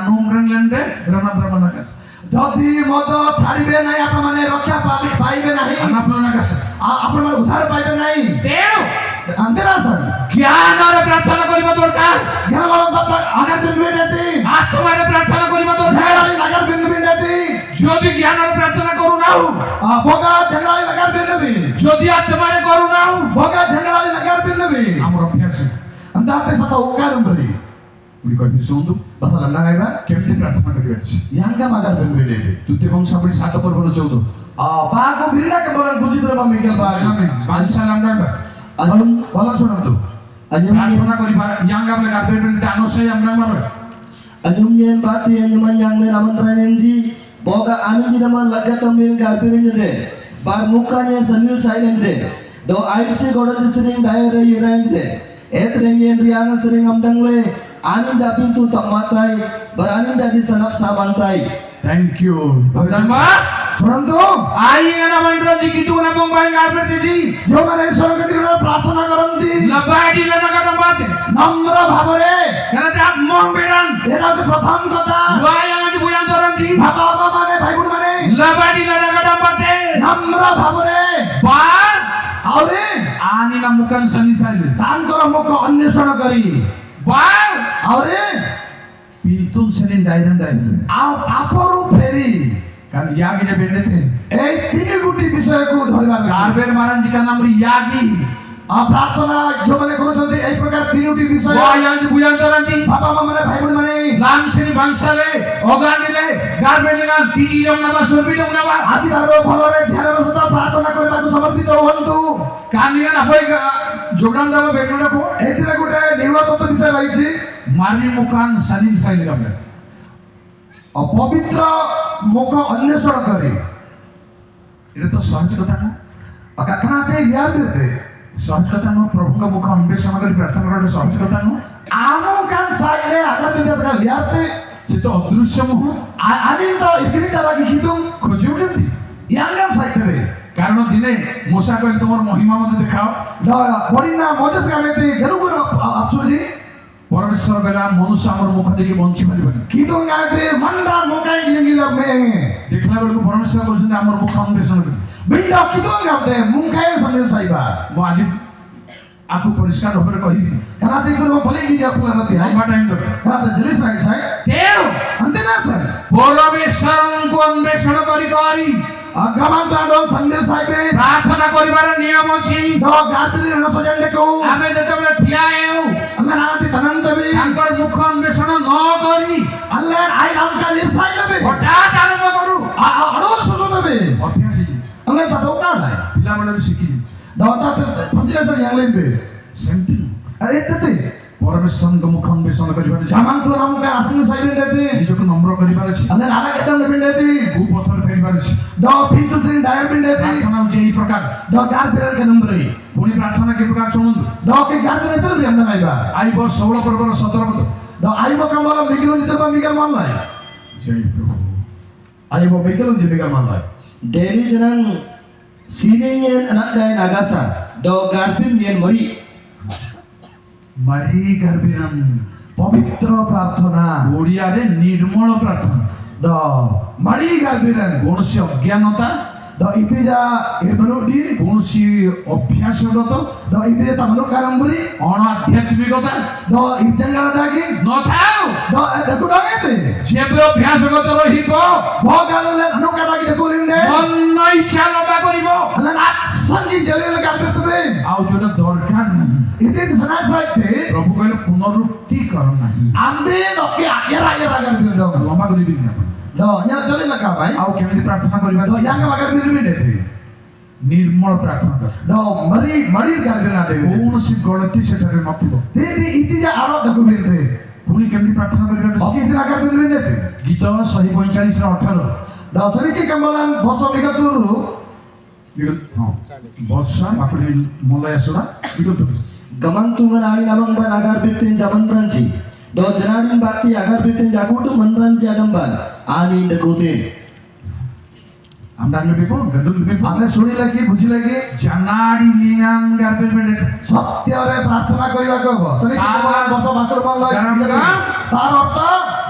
ନୁମ୍ରେଙ୍ଗ ଲେଣ୍ଡେ ରନା ବ୍ରହ୍ମ ନାକାସ ଯଦି ମଦ ଛାଡ଼ିବେ ନାହିଁ ଆପଣମାନେ ରକ୍ଷା ପାଇବେ ନାହିଁ ଆନାପ୍ନ ନାକାସ ଆପଣମାନେ ଉଦ୍ଧାର ପାଇବେ ନାହିଁ ତେଣୁ ଆନ୍ତେରାସନ ଜ୍ଞାନରେ ପ୍ରାର୍ଥନା କରିବା ଦରକାର ଜ୍ଞାନ ଆଗାର ବିନ୍ଦୁ ଆତ୍ମାରେ ପ୍ରାର୍ଥନା କରିବା ଦରକାର ଝଗଡ଼ାଳି ଆଗାର ବିନ୍ଦୁ ଯଦି ଜ୍ଞାନରେ ପ୍ରାର୍ଥନା କରୁନାହୁଁ ଭଗା ଝଗଡ଼ାଳି ଆଗାର ବିନ୍ଦୁ ଯଦି ଆତ୍ମାରେ କରୁନାହୁଁ ଭଗା ଝଗଡ଼ାଳି ଆଗାର ବିନ୍ଦୁ ଆମର ଅଭ୍ୟାସ ಅಂದಾತೆ ಸತ ಉಕ್ಕಾರ ಬರಿ 우리 କହିବି ଶୁଣନ୍ତୁ ಬಸಲ ನಗಾಯ್ಬಾ କେମିତି ପ୍ରାର୍ଥନା କରିବାର ଅଛି ಯಾಂಗ ಮಗರ್ ಬೆನ್ ಬಿಡೇದೆ ତୃତୀୟ ବଂଶାବଳୀ 7 ପର୍ବର 14 ಬಾಗು ಬಿರಿನಾಕ ಬರನ್ ಗುಜಿದ್ರ ಮಮ್ಮಿಗೆಲ್ ಬಾಗ ବାଦଶାହ ଗାଇବା Anyum ಬಲ ಸುಡಂತು anyum ପ୍ରାର୍ଥନା କରିବା yang gamle garbe bende anose amna mar anyum nyen bati anyum yang ne naman ranyenji boga ani ji naman lagatam min garbirin de bar mukanya sanil sainen de do aisi godo di sering daere yiran de etrenyen riang sering amdangle anin japin tu tak matai beranin jadi sanap sabantai. thank you bagaimana ಸುಡಂತು ai na mandra ji kitu na bombai garbe ji ଯେଉଁମାନେ ଈଶ୍ୱରଙ୍କ ନିକଟରେ ପ୍ରାର୍ଥନା କରନ୍ତି labadi na naga mate ନମ୍ର ଭାବରେ kana ta mong beran ଏଟା ହେଉଛି ପ୍ରଥମ କଥା waya ji buyan doran ji ବାପା ମା ମାନେ ଭାଇ ଭଉଣୀ ମାନେ labadi na naga mate ନମ୍ର ଭାବରେ bar ଆହୁରି ani na mukan sani sali ତାଙ୍କର ମୁଖ ଅନ୍ୱେଷଣ କରି bar ଆହୁରି pintun senin dairan dairan ଆପରୁ ଫେରି kan yagi de bende the এই ତିନି ଗୋଟି ବିଷୟକୁ ଧରିବାର ଅଛି। garber maran ji ka naam yagi ପ୍ରାର୍ଥନା ଯେଉଁମାନେ କରୁଛନ୍ତି ଏହି ପ୍ରକାର ତିନୋଟି ବିଷୟ waya ji buyan doran ji ବାପା ମା ମାନେ ଭାଇ ଭଉଣୀ ମାନେ lam seni bangsale oganile garbe nigan tiji rong nama sorbi rong nama ଆଜିଠାରୁ ଭଲରେ ଧ୍ୟାନର ସହିତ ପ୍ରାର୍ଥନା କରିବାକୁ ସମର୍ପିତ ହୁଅନ୍ତୁ kanigan apoy jogdam daba benuna ko ଏଥିରେ ଗୋଟେ ନିର୍ବାଚିତ ବିଷୟ ରହିଛି mari mukan sani sai gamle ପବିତ୍ର ମୁଖ ଅନ୍ୱେଷଣ କରି এটা তো সহজ কথা না କାକନାତେ ଜ୍ଞାନ সহজ কথা নয় প্রভুঙ্গ মুখ অন্বেষণ করে প্রার্থনা করা সহজ কথা নয় ଆମ କାନ ସାଇଲେ ଆଗାମୀ ଦିନରେ ଲିଆତେ সে তো অদৃশ্য মুখ ଆଦିନ ତ ଇଗ୍ରି ତାରା କିଖିତୁম খোঁজিও কেমতি ୟାଙ୍ଗam ସାଇତେବେ কারণ দিনে মশা করে তোমার মহিমা মধ্যে দেখাও বড়িনা মজেস গামেতে গেরুগুর আপসুজি পরমেশ্বর গলা মনুষ্য আমার মুখ দেখে বঞ্চি পারিবনি কিতুম গামেতে মন্ডা মোকাই গিয়েগিলা মে দেখলা বেলକୁ পরমেশ্বর বলছেন আমার মুখ অন্বেষণ করি বিন্ডা কিতুম গামতে মুখাই সমিল সাইবা মু আজি আপু পরিষ্কার ভাবে কহিবি কানাতে গুরু ভলি গিয়া পুনাতে হাই লম্বা টাইম দেবে কানাতে জলিস নাই সাই তেরো అంతేనా సార్ পরমেশ্বরଙ୍କୁ অন্বেষণ করি করি গমান্তাডন সন্দেশ সাইবে প্রার্থনা করিবার নিয়ম ଅଛି দ গাত্রি ন সজন্ডে কো ଆମେ ଯେତେବେଳେ ଠିଆ ହେଉ আমরা নাতি তনন্তবি ତାଙ୍କର ମୁଖ ଅନ୍ବେଷଣ ନ କରି আল্লাহ আই আমকা নিসাইলবে ହଠାତ୍ ଆରମ୍ଭ କରୁ আড়োর সুসুতবে ଅଭ୍ୟାସ ହେଇଯାଇଛି আমরা তা তো কানাই ପିଲାବେଳେ ବି ଶିଖିଛି দতা ফসিলেসন ইয়াংলেবে ସେମିତି আরে তেতে ପରମେଶ୍ୱରଙ୍କ ମୁଖ ଅନ୍ବେଷଣ କରିବାର ଅଛି জামান তো নামকা আসন সাইলেন দেতে ନିଜକୁ ନମ୍ର କରିବାର ଅଛି আমরা নানা কেতন নেবেন দেতে ଭୂପଥରେ ଫେରିବାର ଅଛି দ পিন্তু ত্রিন ডায়ার বিন দেতে ପ୍ରାର୍ଥନା ହେଉଛି ଏହି ପ୍ରକାର দ গার বিরাল কে নম্বরে ପୁଣି ପ୍ରାର୍ଥନା କି ପ୍ରକାର ଶୁଣନ୍ତୁ দ কে গার বিরাল তেল বিরাম নাইবা ଆଇବ 16 ପର୍ବର 17 ପଦ দ আইবো কামলা মিগিল জিতবা মিগিল মান নাই ଜୟ ପ୍ରଭୁ আইবো মিগিল জি মিগিল মান নাই Dari senang sining yen anak gaya nagasa do garpin yen mori ମାରି ଗାର୍ବିରାମ পবিত্র প্রার্থনা ଓଡ଼ିଆରେ ନିର୍ମଳ ପ୍ରାର୍ଥନା দ মারি গার বিরাল କୌଣସି ଅଜ୍ଞାନତା দ ইতিজা এরবনো দিন କୌଣସି ଅଭ୍ୟାସଗତ ଦ ଇତିରେ ତମନୁ କାରମ୍ବୁରି ଅଣ ଆଧ୍ୟାତ୍ମିକତା ଦ ଇତେଙ୍ଗା ଦାଗି ନଥାଉ ଦ ଦେଖୁ ଡଗେତେ ଯେବେ ଅଭ୍ୟାସଗତ ରହିବ ଭଗାଲେ ଅନୁକା ଦାଗି ଦେଖୁ লিন্ডে ମନ ଇଚ୍ଛା ଲମ୍ବା କରିବ ಅಲ್ಲ ನಾ ಸಂಜಿ ಜಲೆಲೆ গার্বেতবে ଆଉ ଯୋଉଟା ଦରକାର ନାହିଁ ইতি সনা সাইতে ପ୍ରଭୁ କହିଲେ ପୁନରୁକ୍ତି କର ନାହିଁ আম্বে নকে এরা এরা গার্বেত দ ଲମ୍ବା କରିବିନି ଆପଣ দ nya জলে লাগা ভাই ଆଉ କେମିତି ପ୍ରାର୍ଥନା କରିବା দ ইয়াঙ্গা মাগার বিলবি নেতে ନିର୍ମଳ ପ୍ରାର୍ଥନା କର ଦ ମରି ମରି ଗାର୍ବେନା ଦେবে କୌଣସି ଗଳତି ସେଠାରେ ନଥିବ তেতি ইতিজা আরো দেখু বিলতে ପୁଣି କେମିତି ପ୍ରାର୍ଥନା କରିବାର ଅଛି অকি ইতিনা গার্বেন নেতে ଗୀତ 145 ର 18 ଦ সরিকি কমলান বস বিগতুরু Bigot, bossa, bakuri mulai sudah, bigot terus. Gamantungan ani namang ban agar bitin zaman ranci. Do janadin bati agar bitin jakutu menranci adamban. Ani dekutin. আমরা নেবে পো গদুল নেবে পো ଆମେ ଶୁଣିଲେ କି ବୁଝିଲେ କି জানাড়ি লিঙ্গান গার্বের মেডে ସତ୍ୟରେ ପ୍ରାର୍ଥନା କରିବାକୁ ହବ ସେଠି ବସ ବାକୁର ମଲ୍ଲ ତାର ଅର୍ଥ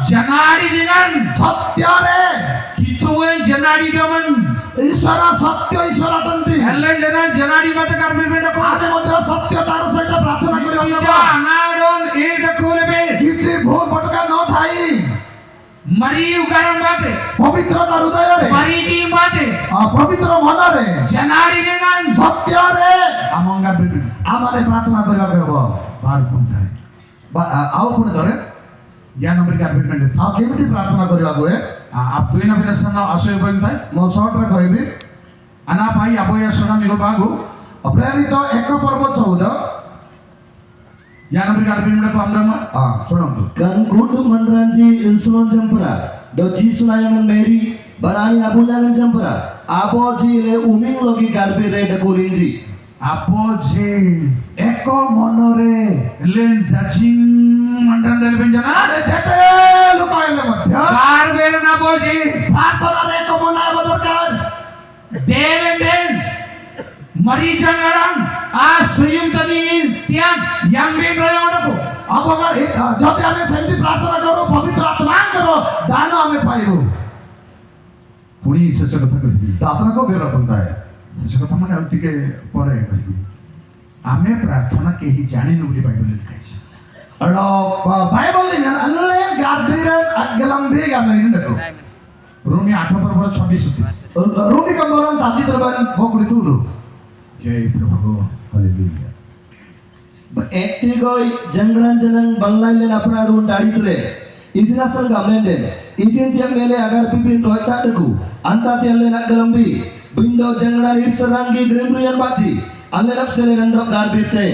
জানাড়ি লিঙ্গান ସତ୍ୟରେ কিতুয়ে জানাড়ি দমন ଈଶ୍ୱର ସତ୍ୟ ଈଶ୍ୱର ଅଟନ୍ତି ହେଲେ ଜନା ଜାନାଡି ମତେ ଗାର୍ବେর মেডେ পো ଆମେ ମଧ୍ୟ ସତ୍ୟତାର ସହିତ ପ୍ରାର୍ଥନା କରିବାକୁ ଇଟା ହବ ଆନାଡନ ଏଟା କୋଲେବେ କିଛି ଭୁଲ ଭଟକା ନ ଥାଇ ମରି ଉଗାରମ ବାଟେ ପବିତ୍ରତା ହୃଦୟରେ ମରି ଦି ବାଟେ ପବିତ୍ର ମନରେ ଜାନାଡି লিঙ্গান ସତ୍ୟରେ আমন গার্বের মেডে ଆମମାନେ ପ୍ରାର୍ଥନା କରିବାକୁ ହବ বার কোনটায় ଆଉ ପୁଣି ଧରେ या नंबर गार्ବେর মেডে ଆଉ କେମିତି ପ୍ରାର୍ଥନା କରିବାକୁ ହୁଏ ଆବୁଇନ ବିନସନ ଅସୟ ବଇନ୍ତାଇ ମୁଁ ସର୍ଟରେ କହିବି ଆନା ଭାଇ ଆବୟ ସନା ମିଗୋ ବାଗୁ ପ୍ରେରିତ 1 ପର୍ବ 14 या नंबर गार्बेर मेडे को আমরামা ଶୁଣନ୍ତୁ Kan kudu menranci insulon jempera. Do jisu layangan Mary barani nabunyangan jempera. Apo jile uming logi garbi re dekulinji. আপো যে এক মনরে লেন দাচিং মন্ডন দেলবেন জানা ଆରେ ଯେତେ ଲୋକ ହେଲେ ମଧ୍ୟ গার্বের না বোঝে ପ୍ରାର୍ଥନାରେ ଏକ ମନ ହେବା ଦରକାର দেলেন দেন মরি জানারাম আ সুয়ম তনি তিয়ান ইয়াং বেন রয়মডকো ଯଦି ଆମେ ସେମିତି ପ୍ରାର୍ଥନା କରୁ ପବିତ୍ର ଆତ୍ମାଙ୍କର ଦାନ ଆମେ ପାଇବୁ পুরি শেষ কথা কইবি ପ୍ରାର୍ଥନା को बेर है শেষ কথা মানে আর টিকে পরে কইবি ଆମେ ପ୍ରାର୍ଥନା କେହି ଜାଣିନୁ ବୋଲି ବାଇବଲରେ ଲେଖାଇଛି എടോ ബൈബിളിൽ അല്ലേ ഗാർബീരൻ അഗ്ലംബിഗ മെരിണ്ടോ ରୋମି 8 ପର୍ବର 26 റൂമി കമ്പോറൻ താത്തി തരബൻ ബോക്കുടി തൂരു ଜୟ ପ୍ରଭୁ hallelujah Ekti goi jangran janang banglai len apnadu dadi tule. Idina sang gamlenden. Idin tiang mele agar pipin roita deku. Anta tiang len agalambi. Bindo jangran irserangi grembrian bati. Alle nak sele randrok garbite.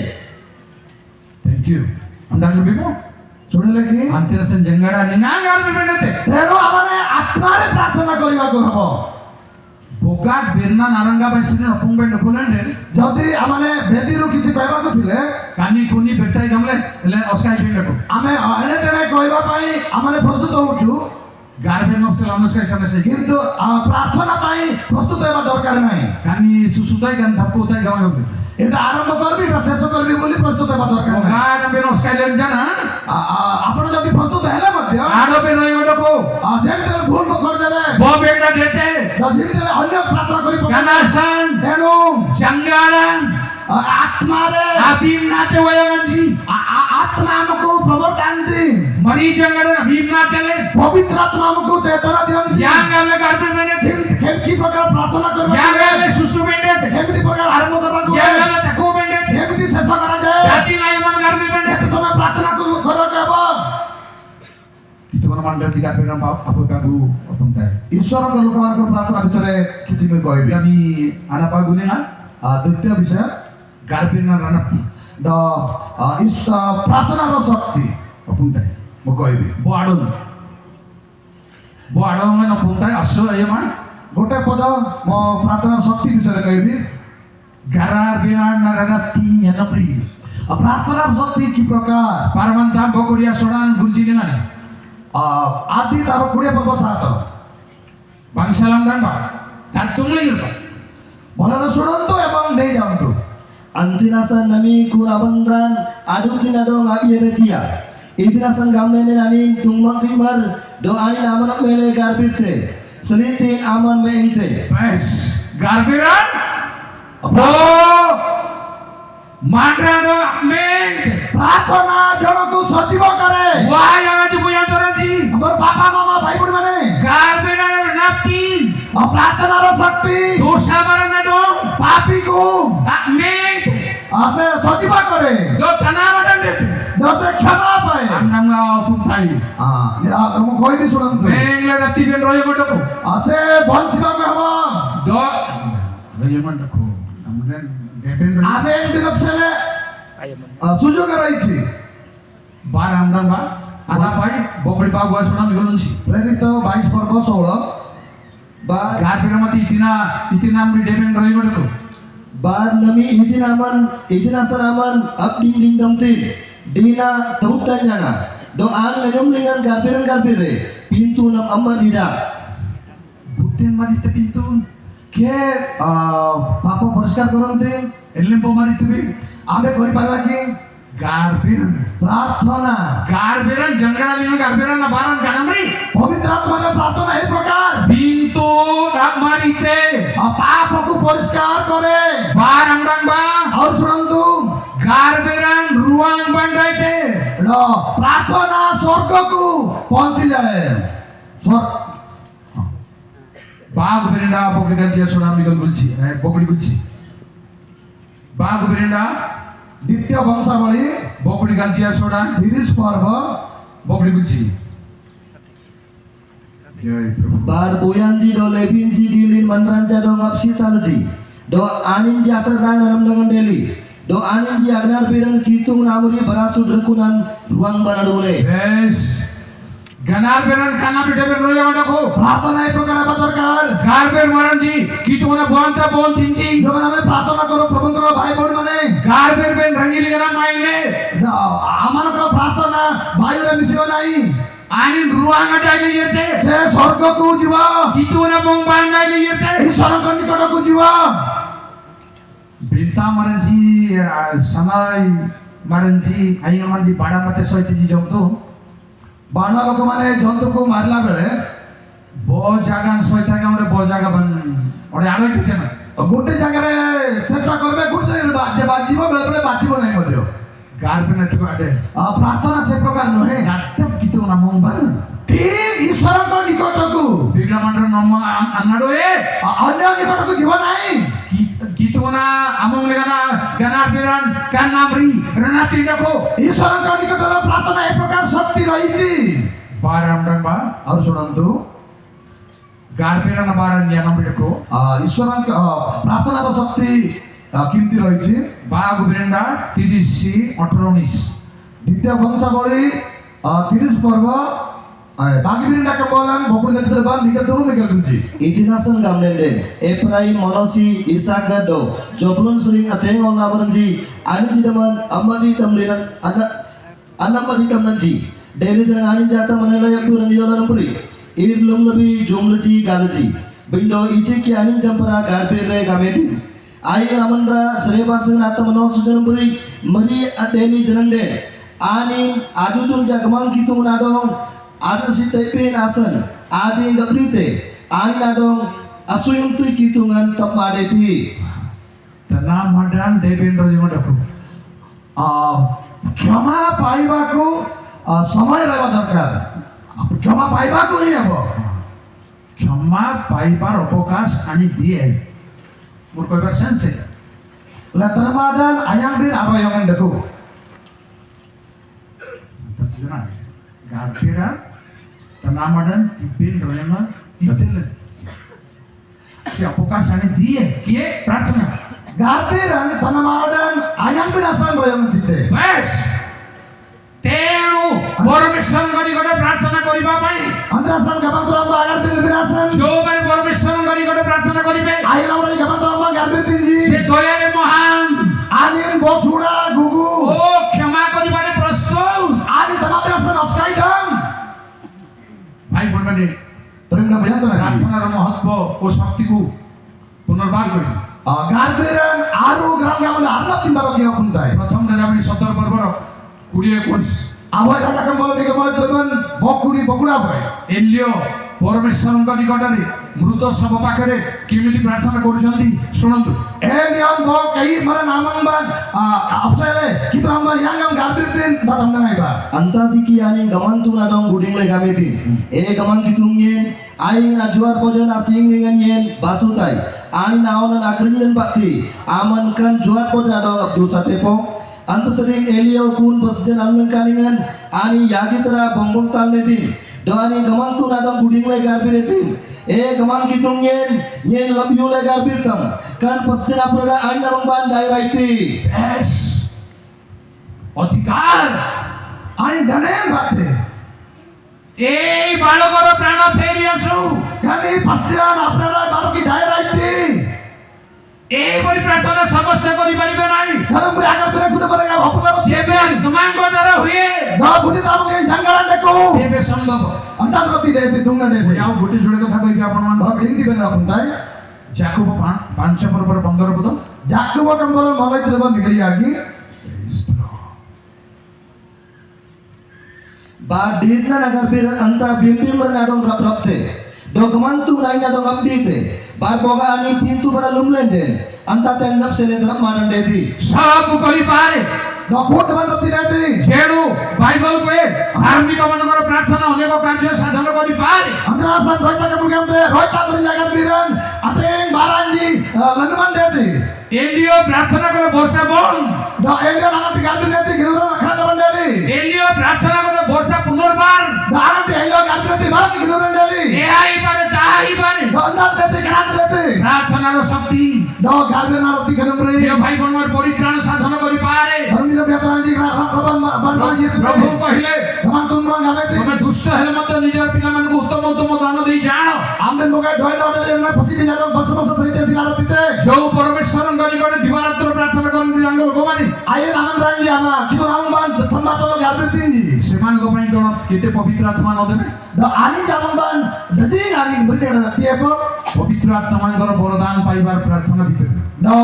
thank you আমরা লবিবো ଶୁଣିଲେ କି ଆନ୍ତିର ସେନ୍ ଜଙ୍ଗଡ଼ା Nina ଗାର୍ବେ ବେଣ୍ଡତେ ତେଣୁ ଆମମାନେ ଆତ୍ମାରେ ପ୍ରାର୍ଥନା କରିବାକୁ ହବ ବୋଗାଟ ବିର୍ନା ନାରଙ୍ଗା ବାସିନେ ଅପଙ୍ଗ band ଖୋଲଣ୍ଡେ ଯଦି ଆମମାନେ ବେଦୀରୁ କିଛି କହିବାକୁ ଥିଲେ କାନି କୁନି ବେଟାଇ ଗମଲେ ହେଲେ ଅସ୍କାଇ ବେଣ୍ଡକୁ ଆମେ ଏଣେ ତେଣେ କହିବା ପାଇଁ ଆମମାନେ ପ୍ରସ୍ତୁତ ହଉଛୁ ଗାର୍ବେ ନଫସଲ ଅନୁସ୍କାଇ ସାନେ ସେ କିନ୍ତୁ ପ୍ରାର୍ଥନା ପାଇଁ ପ୍ରସ୍ତୁତ ହେବା ଦରକାର ନାହିଁ କାନି ସୁସୁତାଇ କାନ ଧପକୁ ତାଇ ଗମା ଗମଲେ এটা আরম্ভ করবি এটা শেষ করবি বলে প্রস্তুত হেবা দরকার নাই। ବୋଗାଟ ବେନ ଅସ୍କାଇ ଲେନ୍ ଜାନା ଆପଣ ଯଦି ପ୍ରସ୍ତୁତ ହେଲେ ମଧ୍ୟ ଆଡ ବେନ ଏଗୋଡକୁ ଯେମିତି ହେଲେ ଭୁଲ କରିଦେବେ ବୋ ବେଣ୍ଡା ଦେତେ ଯେମିତି ହେଲେ ଅନ୍ୟ ପ୍ରାର୍ଥନା କରି କାନାସନ୍ ତେଣୁ ଜଙ୍ଗଡ଼ା ଆତ୍ମାରେ ଆବିମ୍ ନାତେ ወයଗንጂ ଆତ୍ମା ଆମକୁ ପ୍ରବର୍ତ୍ତାନ୍ତି ମରି ଜଙ୍ଗଡ଼ା ଆବିମ୍ ନାତେଲେ ପବିତ୍ର ଆତ୍ମା ଆମକୁ ଚେତନା ଦିଅନ୍ତି ୟାଙ୍ଗ ଗମଲେ ଗାର୍ବେ ବେଣ୍ଡତେ କି ପ୍ରକାର ପ୍ରାର୍ଥନା କରିବା ୟାଙ୍ଗ ଗମଲେ ସୁସୁ ବେଣ୍ଡତେ କେମିତି ପ୍ରକାର ଆରମ୍ଭ କରିବାକୁ ୟାଙ୍ଗ ଗମଲେ ତାକୁ ବେଣ୍ଡତେ କେମିତି ଶେଷ କରାଯାଏ ଜାତି ନାଇ ମନ ଗାର୍ବେ ବେଣ୍ଡତେ କେତେ ସମୟ ପ୍ରାର୍ଥନା କରିବାକୁ ହେବ कितु कोन मंडल दिगा पेरम आपो बाबू अपनताय ଈଶ୍ୱରଙ୍କ ଲୋକମାନଙ୍କ ପ୍ରାର୍ଥନା ବିଷୟରେ କିଛି ମୁଁ କହିବି यानी आना पागुले ना ଦ୍ୱିତୀୟ ବିଷୟ गार्पेना रनप्ति ପ୍ରାର୍ଥନାର ଶକ୍ତି अपनताय ମୁଁ କହିବି बो आडोन मन अपनताय असो एमान ଗୋଟେ ପଦ ମୋ ପ୍ରାର୍ଥନାର ଶକ୍ତି ବିଷୟରେ କହିବି गारार बिना ना रनप्ति यनप्रि ପ୍ରାର୍ଥନାର ଶକ୍ତି କି ପ୍ରକାର पारमंता बोकोडिया सोडान गुलजी दिनान ଆଦି ତାର 20 ପର୍ବ 7 बांगसालाम दांगा तार तुंगले इरबा ଭଲରେ ଶୁଣନ୍ତୁ ଏବଂ ନେଇ ଯାଆନ୍ତୁ Antinasan nami kurabandran adu kinadong abiere tia. Idinasan gamlene nani tungmang timar do ani amanak mele garbite. Selitin aman meente. बस गार्बेरान बो मांड्रानो मेंट ପ୍ରାର୍ଥନା ଜଣକୁ ସଜୀବ କରେ वाय आज बुया तोराजी ଆମର ବାପା ମାମା ଭାଇ ଭଉଣୀ ମାନେ गार्बेना रनप्ति ପ୍ରାର୍ଥନାର ଶକ୍ତି दोषा मरना दो ପାପୀକୁ मेंट ସେ ସଜୀବ କରେ दो तनावडन देते ସେ କ୍ଷମା ପାଏ अन्नंगा अपनताय ମୁଁ କହିବି ଶୁଣନ୍ତୁ मेंगले रत्ति बेन रोय गोटको ସେ ବଞ୍ଚିବାକୁ ହେବ दो रयमन रखो हमने देबेन ଆମେ ଏମିତି ନଥିଲେ ସୁଯୋଗ ରହିଛି बार आमदान बा आधा भाई बोकड़ी बा गुआ सोना मिगलुनसी ପ୍ରେରିତ 22 ପର୍ବ 16 Bar Garbira mati itina amri deben roi godo ko. bar nami idin asaraman abding ding damtin dina tauta nyanga do an legam lingan garbire pintu nam amma dida Butten mari te pintu. কে পাপ পরিষ্কার করতে Ellembo mari te be. আমি করিপারা কি Garbiran. প্রার্থনা Garbiran jangara linga garbiran na baran ganamri. পবিত্র আত্মার প্রার্থনা এই প্রকার Pintu nak mari te. পাপকু পরিষ্কার করে Bar amdang ba. আর শুনন্তু Garbiran ruang bandai te. প্রার্থনা স্বর্গকু পৌঁছে যায় Bagu berenda bokri ganjia soda mikal gulci. Bokri gulci. Bagu berenda দ্বিতীয় বংশাবলী bokri ganjia soda 30 পর্ব bokri gulci. Jai Prabhu. bar boyanji do lebinji dilin manranja do ngapsi talji do aninji asar rang dalam dengan deli do aninji agnar biran kitung namuri barasu rekunan ruang bana dole Yes. Ganar beran kana bide ben roya odako. প্রার্থনা এই প্রকার হওয়া দরকার Garber maranji kitu na bonta bon tinji. যখন আমি প্রার্থনা করো প্রভু করো ভাই বোন মানে Garber ben rangili gana maine. আমার প্রার্থনা ভাইরা মিশিও নাই Anin ruang ada liyete. সে স্বর্গকু জীব Kitu na bong bangay liyete. ঈশ্বরଙ୍କ নিকটকু জীব Binta maranji sanai maranji ayi maranji bada mate soiti ji jomto. বানর লোক মানে জন্তুকু মারলা বেড়ে Bo jagan soita ka amre bo jaga ban. Ore aroi dite na. গোটে জায়গায় চেষ্টা করবে গোটে জায়গায় বাজিব বেড়ে বেড়ে বাজিব নাই মধ্যে Garber na tuko ade. প্রার্থনা সে প্রকার নহে Gatap kitu na mong ban. ঠিক ঈশ্বরଙ୍କ নিকটকু Bigla mandra nomma annado e. অন্য নিকটকু জীব নাই Gitu na among legana ganar biran kanamri renati dako. ঈশ্বরଙ୍କ নিকটরে প্রার্থনা এই প্রকার শক্তি রয়েছে Baram dan ba আর শুনন্তু garbiran na baran yanamri dako. ঈশ্বরଙ୍କ প্রার্থনার শক্তি কিমতি রয়েছে Bagu berenda 30:18. দ্বিতীয় বংশাবলী 30 পর্ব বাগিবিরিন্ডাকে বলেন বকুড়ি জাতিদের বান নিকে তরু নিকে গুঞ্জি itinasan gamnenden Efraim monosi Isakar do joblon sering ateng on labaranji aninji daman amadi tamliran anak madi tamnaji deli jang aninji ata manela yapura niyola nampuri irlum labi jumlaji galaji bindo ichi ki anin jampara garbire gametin ai amandra serebasan ata manos janampuri mari adeli janande anin ajujun jagamang kitung nadong ada si tepin asan aji ngabrite ani nadong asuyung tu kitungan tamadeti Tanam madan debendro jingo dako. ক্ষমা পাইবাকু সময় রহবা দরকার ক্ষমা পাইবাকু হি হব क्षमा paibar opokas ani die. Mur koibar sense. লেতরমাদান আয়াং বিন আরয়ঙ্গন দেখু Garbiran tanam madan tibin royama betul. Si opokas ani die kie prarthana. গার্বিরান তনমাদান আয়াং বিন আসান রয়ঙ্গন দিতে Bes. Tenu পরমেশ্বর নিকটে প্রার্থনা করিবা পাই। আন্দ্রাসান গাবান্তরাম আগার দিন বিন আসান যোবারে পরমেশ্বর নিকটে প্রার্থনা করিবে। আইন আমরা গাবান্তরাম গার্বির দিনজি সে দয়ারে মহান। আনিন বসুড়া গুগু ও ক্ষমা করিবারে প্রস্তুত। আদি তমাবে আসান অস্কাইদাম ভাই বলবানি তোমরা বুঝাতো না প্রার্থনার মহত্ব ও শক্তিকু পুনর্বার করি। গার্বিরান আরো গ্রাম গামন আরনা তিনবার কি হকুন তাই প্রথম রাজাবলী 17 পর্বর 20-21 আবার রাজাকে বলে দিকে বলে ধরবেন বকুড়া ভাই এলিও পরমেশ্বরଙ୍କ নিকটରେ মৃত শব পাখରେ କେମିତି ପ୍ରାର୍ଥନା କରୁଛନ୍ତି ଶୁଣନ୍ତୁ। এ নিয়ম ব কই মানে নামংবাদ আপসালে কিতরাম্বার ইয়াঙ্গাম গার্বির দিন দাদম নাইবা antadiki ani gamantung nadong guding le gametin gamang kitung yen ai najuar pojan asing dengan yen basutai ani naonan akrinyen bakti amankan juar pojan nadong abdu satepo anta sering elio kun pasjen almen kalingan ani yagitra bongbong talnetin do ani gamantung nadong guding le garbiretin gamang kitung yen labyu le garbirtam kan pasjen aprada ani namang bandai raiti বেশ অধিকার আইন জানেন বাতে এই বালকর প্রাণ ফেরি আসু కానీ పశ్చాన్ আপনারা বারকি ডায়রাইতি এইভাবে প্রার্থনা সমস্ত করিপারিবে নাই কারণ মুই আগর করে গুড পরে অপকার যেবে তোমাঙ্গ দ্বারা হুয়ে না বুঝি তামকে জঙ্গলান দেখো যেবে সম্ভব అంతా రొట్టి దేతి దుంగ దేతి যাও গোটে যোড়ে কথা কইবি আপন মান బాగా హిందీ బెన అప్పుడు తాయ్ যাকুব 5 পর 15 পদ జాక్కువ Kambala మలైత్రవ నిగలియాగి Ba dirna nagar biran anta bimbing bernadong rap-rapte. Do kemantung lainnya dong abdite. Ba boga ani pintu pada lumlenden. Anta tenap seledrak manan dedi. সব করি পারে డొకోట మన రొట్టి దేతి যেড়ু বাইবেল কয়ে ধার্মিক মানকর প্রার্থনা অনেক কার্য সাধন করি পারে అంతరాసం రోయిత కబుల్ గంతే రోయిత బరి జాగర్ బిరన్ అతేం బారాంజి లనుమన్ దేతి এলিও প্রার্থনা করে বর্ষা বন దో ఏలియా నానతి గల్బి దేతి గినుర రఖన బండేది এলিও প্রার্থনা করে বর্ষা পুনর্বার దానతి ఏలియా గల్బి దేతి బారకి గినుర బండేది এআই পারে তাই পারে దో అందాత దేతి కనాత దేతి প্রার্থনার শক্তি దో గల్బి నా రొట్టి కనమ్రి প্রিয় ভাই বোনর পরিত্রাণ সাধন করি পারে ধর্মীয় বেতরাঞ্জি রবন বনবাজি প্রভু কহিলে তমান তুমরা গাবেতি তুমি দুষ্ট হেলে মধ্যে নিজের পিলামানকু উত্তম উত্তম দান দেই জানো আমবেন মোগে ডয়না ওটে না ফসিবি যাদো বছ বছ ধরিতে দিনারতিতে যৌ পরমেশ্বর গনি করে দিবারাত্র প্রার্থনা করেন আঙ্গল গোমানি আয়ে রামন রাঞ্জি আমা কিতো রামবান থম্বা তো গাবেতি তিনজি সেମାନଙ୍କ ପାଇଁ কোন কেতে পবিত্র আত্মা ন দেবে దో আনি জামবান দদি আনি বরিতে তিয়েপো পবিত্র আত্মাঙ্কর বরদান পাইবার প্রার্থনা ভিতরে దో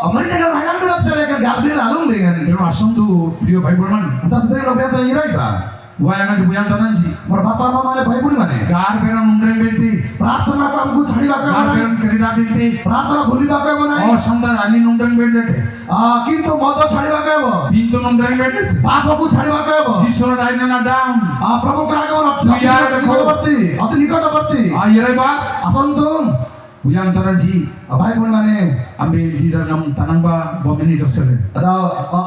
అమరితే రాయం బిడప్తే లేక గాబిర আলম లేగన్ তেଣু ଆସନ୍ତୁ ପ୍ରିୟ ଭାଇ ଭଉଣୀ ମାନେ అంత సుదరి లోపేత ఇరైబా ওয়ায়াঙ্গাজি বুয়ান্তানাঞ্জি মোর বাপা মা মানে ভাই বুড়ি মানে গার বেরন উন্ড্রেন বেতি প্রার্থনা কো আমকু ছাড়িবা কে গার মানে বেরন কেরিডা বেতি প্রার্থনা ভুলিবা কে মানে অসন্ধান আনি উন্ড্রেন বেতে কিন্তু মদ ছাড়িবা কে বিন্তু উন্ড্রেন বেতে পাপকু ছাড়িবা কে ঈশ্বর রাইনা ডাম প্রভু রাগব তুই আর দেখো। নিকটবর্তী অতি নিকটবর্তী আইরে বা আসন্তু বুয়ান্তানাঞ্জি ভাই বুড়ি মানে আমি দিরানাম তানাংবা বমিনি দসলে ada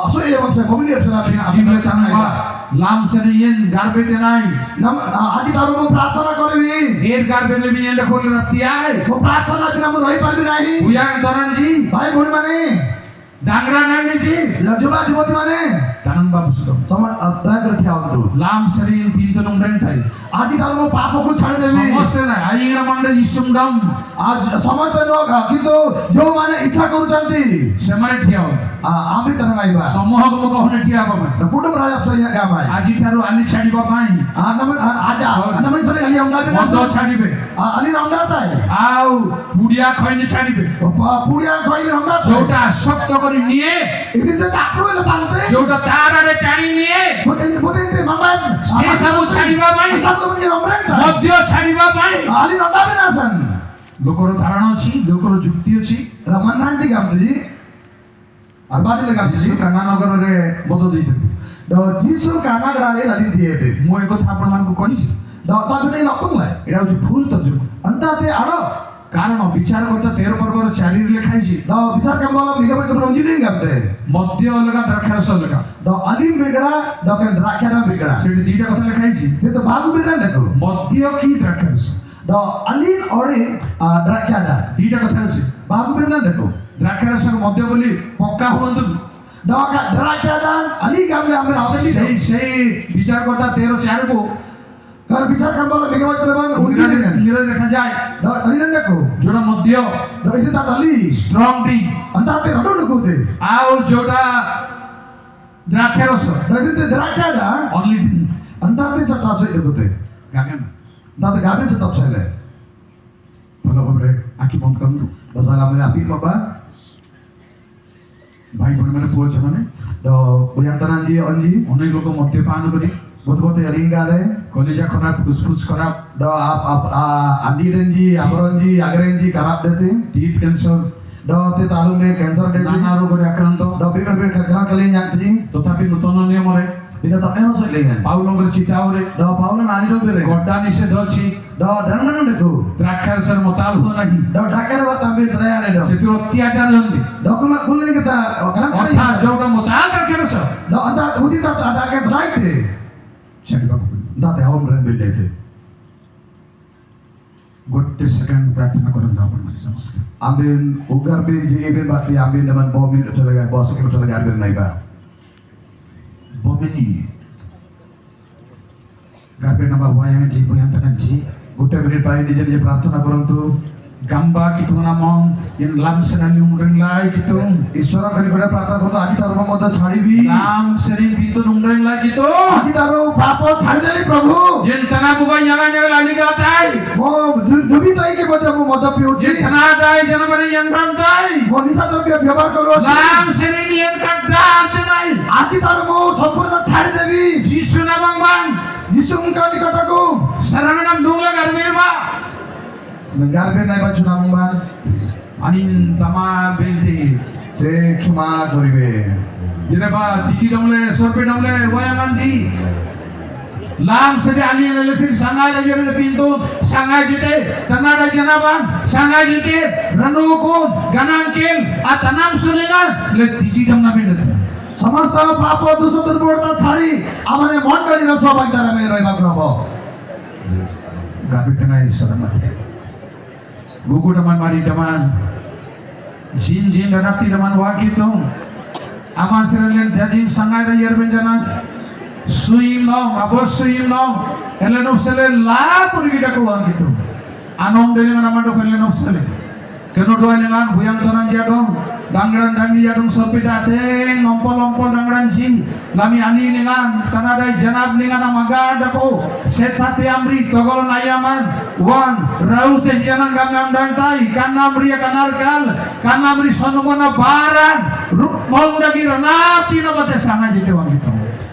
aso iya maksudnya komin dia bisa জিবলে তানাংবা লাম সেনে ইয়েন গার বেতে নাই nam aji taru mau prarthana koribi এর গার বেলে মিয়েন দেখো রাতি আয় mau prarthana bina mau rohi parbi nahi বুয়ান্তানাঞ্জি ভাই বুড়ি মানে ডাংরা নাংজি coba jumati মানে তানাংবা বুসুম sama daya kerja untuk লাম সেরিন বিন্তু উন্ড্রেন তাই aji taru mau papaku ছাড়ে দেবি সমস্ত না আইরা মান্ডে ইসুম ডাম আজ সময় তো নক কিন্তু जो মানে ইচ্ছা করুচন্তি সেমারে ঠিয়াও আমি তার নাইবা সমূহক মুখ হনে ঠিয়া পাবে কুটুম রাজা সরিয়া গা ভাই আজি ঠারু আনি ছাড়িবা পাই নাম আজা নাম সরি আলি আমদা মদ ছাড়িবে আলি আমদা তাই আও পুড়িয়া খয়নি ছাড়িবে পুরিয়া কইলি আমদা যোটা আসক্ত করে নিয়ে ఇది তাপরু এলে পান্তে যোটা তার আরে টানি নিয়ে বুদিন মামান সে সব ছাড়িবা পাই তাপরু মানে রমরেন মদ্য ছাড়িবা পাই আলি নদাবে নাসন লোকর ধারণা ଅଛି লোকর যুক্তি ଅଛି রমন রাঞ্জি গামতি আর বাদি লাগামতি যিশু কানানগରରେ মদ ଦେଇଥିଲେ দ যিশু কানাগড়ালে নদী দিয়েতে ମୁଁ ଏ କଥା ଆପଣମାନଙ୍କୁ କହିଛି দ তাজনে নকমলাই এটা হচ্ছে ভুল তর্জমা అంతాతే আড় কারণ বিচারকর্তা 13 পর্বর 4 ରେ ଲେଖା ହେଇଛି দ বিচার কামলা মিগবে তো রঞ্জিনি গামতে মদ্য ଅଲଗା ଦ୍ରାକ୍ଷାରସ ଅଲଗା দ আলিম বেগড়া দ কেন দ্রাক্ষারা বেগড়া ସେଠି ଦିଟା କଥା ଲେଖା ହେଇଛି কিন্তু বাগু বেগড়া দেখো মদ্য কি দ্রাক্ষারস দ আলিন অরে দ্রাক্ষাডা ଦିଟା କଥା ଅଛି বাগু বেগড়া দেখো ଦ୍ରାକ୍ଷାରସର ମଦ୍ୟ ବୋଲି ପକ୍କା ହୁଅନ୍ତୁ দ দ্রাক্ষাডা আলি গামলে আমরা আবেলি সেই বিচারকর্তা 13:4 କୁ কার বিচার কামলা মিগবে তো রমান উন্দিনি ইংরেজি লেখা যায় দ আলিন দেখো ଯୋଉଟା ମଦ୍ୟ দ ইতে তা আলি ଷ୍ଟ୍ରଙ୍ଗ ଡ୍ରିଙ୍କ అంతాతే రడు দেখোতে ଆଉ ଯୋଉଟା ଦ୍ରାକ୍ଷାରସ ଦ ইতে দ্রাক্ষাডা অনলি అంతాతే চতাছে দেখোতে ଗାଗେନ দাদা গাবে চতাছে ଭଲ ଭାବରେ ଆଖି ବନ୍ଦ କରନ୍ତୁ Bahasa Lampung api apa? ଭାଇ ଭଉଣୀମାନେ ପୁଅ ଝିଅମାନେ Do buyang tananji onji, ଅନେକ ଲୋକ ମଦ୍ୟପାନ କରି bote ringale. କଲିଜା ଖରାପ ଫୁସଫୁସ ଖରାପ Do andi renji, abaronji, agrenji karap dete. Teeth cancer Do te talu me cancer dete. ନାନା ରୋଗରେ ଆକ୍ରାନ୍ତ Do bibir bibir kakak kali nyakti. ତଥାପି ନୂତନ ନିୟମରେ Bina tak emo sok lengan. ପାଉଲଙ୍କର ଚିତାବରେ Do paulan ani do bere. ଗଡ୍ଡା ନିଷେଧ ଅଛି Do danang deku. ଦ୍ରାକ୍ଷାରସର ମତାଲ ହୁଅ ନାହିଁ Do dakar bat ambil terayane do. ସେଥିରୁ ଅତ୍ୟାଚାର ଜନ୍ମେ Do kuma kulini kita kalam kali. ଅର୍ଥାତ୍ ଯୋଉଟା ମତାଲ ଦ୍ରାକ୍ଷାରସ Do anta udi ta ada ke draite. ଛାଡ଼ିବାକୁ ପଡ଼ିବ Da te hom ren bildete. ଗୋଟେ ସେକେଣ୍ଡ ପ୍ରାର୍ଥନା କରନ୍ତୁ ଆପଣମାନେ ସମସ୍ତେ Ambil ugar bin ji ibin bakti ambil dengan mobil utalaga bos ke utalaga ambil naiba. ବମିନି Garbe nama wayang ji buyang tanan ji. ଗୋଟେ minute ପାଇଁ ନିଜେ ନିଜେ ପ୍ରାର୍ଥନା କରନ୍ତୁ। Gamba kitu namong in lam serali umreng lai kitu. ଈଶ୍ୱର ଖାଲି ଗୋଟେ ପ୍ରାର୍ଥନା କରନ୍ତୁ ଆଜିଠାରୁ ମୁଁ ମଧ୍ୟ ଛାଡ଼ିବି। Lam serin pitu umreng lai kitu. ଆଜିଠାରୁ ପାପ ଛାଡ଼ିଦେଲି ପ୍ରଭୁ। Yen tana buba nyaga nyaga lali gatai. ମୁଁ ଡୁବି ଯାଇକି ମଧ୍ୟ ମୁଁ ମଦ ପିଉଛି। Yen tana dai janabari yen ram dai. ମୁଁ ନିଶା ଦ୍ରବ୍ୟ ବ୍ୟବହାର କରୁଅଛି। Lam serin yen kadda antenai. ଆଜିଠାରୁ ମୁଁ ସମ୍ପୂର୍ଣ୍ଣ ଛାଡ଼ିଦେବି Jisu namang bang. ଯୀଶୁଙ୍କ ନିକଟକୁ। Saranganam dungla garbe ba. ଗାର୍ବେ ନାଇଁ ବାଛୁ ନାମବାନ Anin tama benti. ସେ କ୍ଷମା କରିବେ। Jene ba tiki damle sorpe damle wayangan ji. Lam sede ali nele sir sangai jere de pintu sangai jete tanada janaban sangai jete ranukun ganangkel atanam sulingan le tiki damna benet. ସମସ୍ତ ପାପ ଦୋଷ ଦୁର୍ବଳତା ଛାଡ଼ି ଆମମାନେ ମଣ୍ଡଳୀର ସହଭାଗିଦାର ଆମେ ରହିବାକୁ ହବ। Gabi kena isaramate. Gugu daman mari daman. Jin jin danapti daman wakitu. Aman serelen jajin sangai ra yer benjana. Suim nom abos suim nom. Elenov sele la purigida ko wakitu. Anom delengan amando elenov sele. Keno doa dengan buyang tanan jadong. Dangran dangi jadong sopidate ngompol ngompol dangran jin. Lami ani dengan tanadai janab dengan amaga dako. Setati amri togolon ayaman. Wan raute janang gamnam dangtai. Kanamri kanarkal. Kanamri sonumona baran. Rupmong dagi ranati nabate sanga jete wang itu.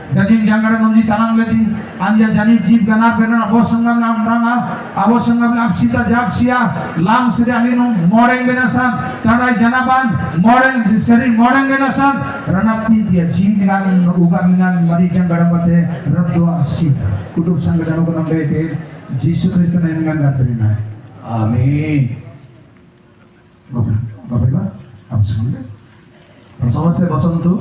Daging janggaran nomji tanang leji. Anja janib jib ganar benar abosangam nam ranga. Abosangam lapsita japsia. Lam siri alinum moreng benasan. Tanai janaban moreng seri moreng benasan. Ranapti dia jib dengan ugar dengan mari janggaran bate. Rabdo asita. Kutub sanggatan ugar nambe Jisu Kristus dengan garberina. ଆମିନ୍। Goblin. Goblin ba? Am sanggatan. ସମସ୍ତେ ବସନ୍ତୁ।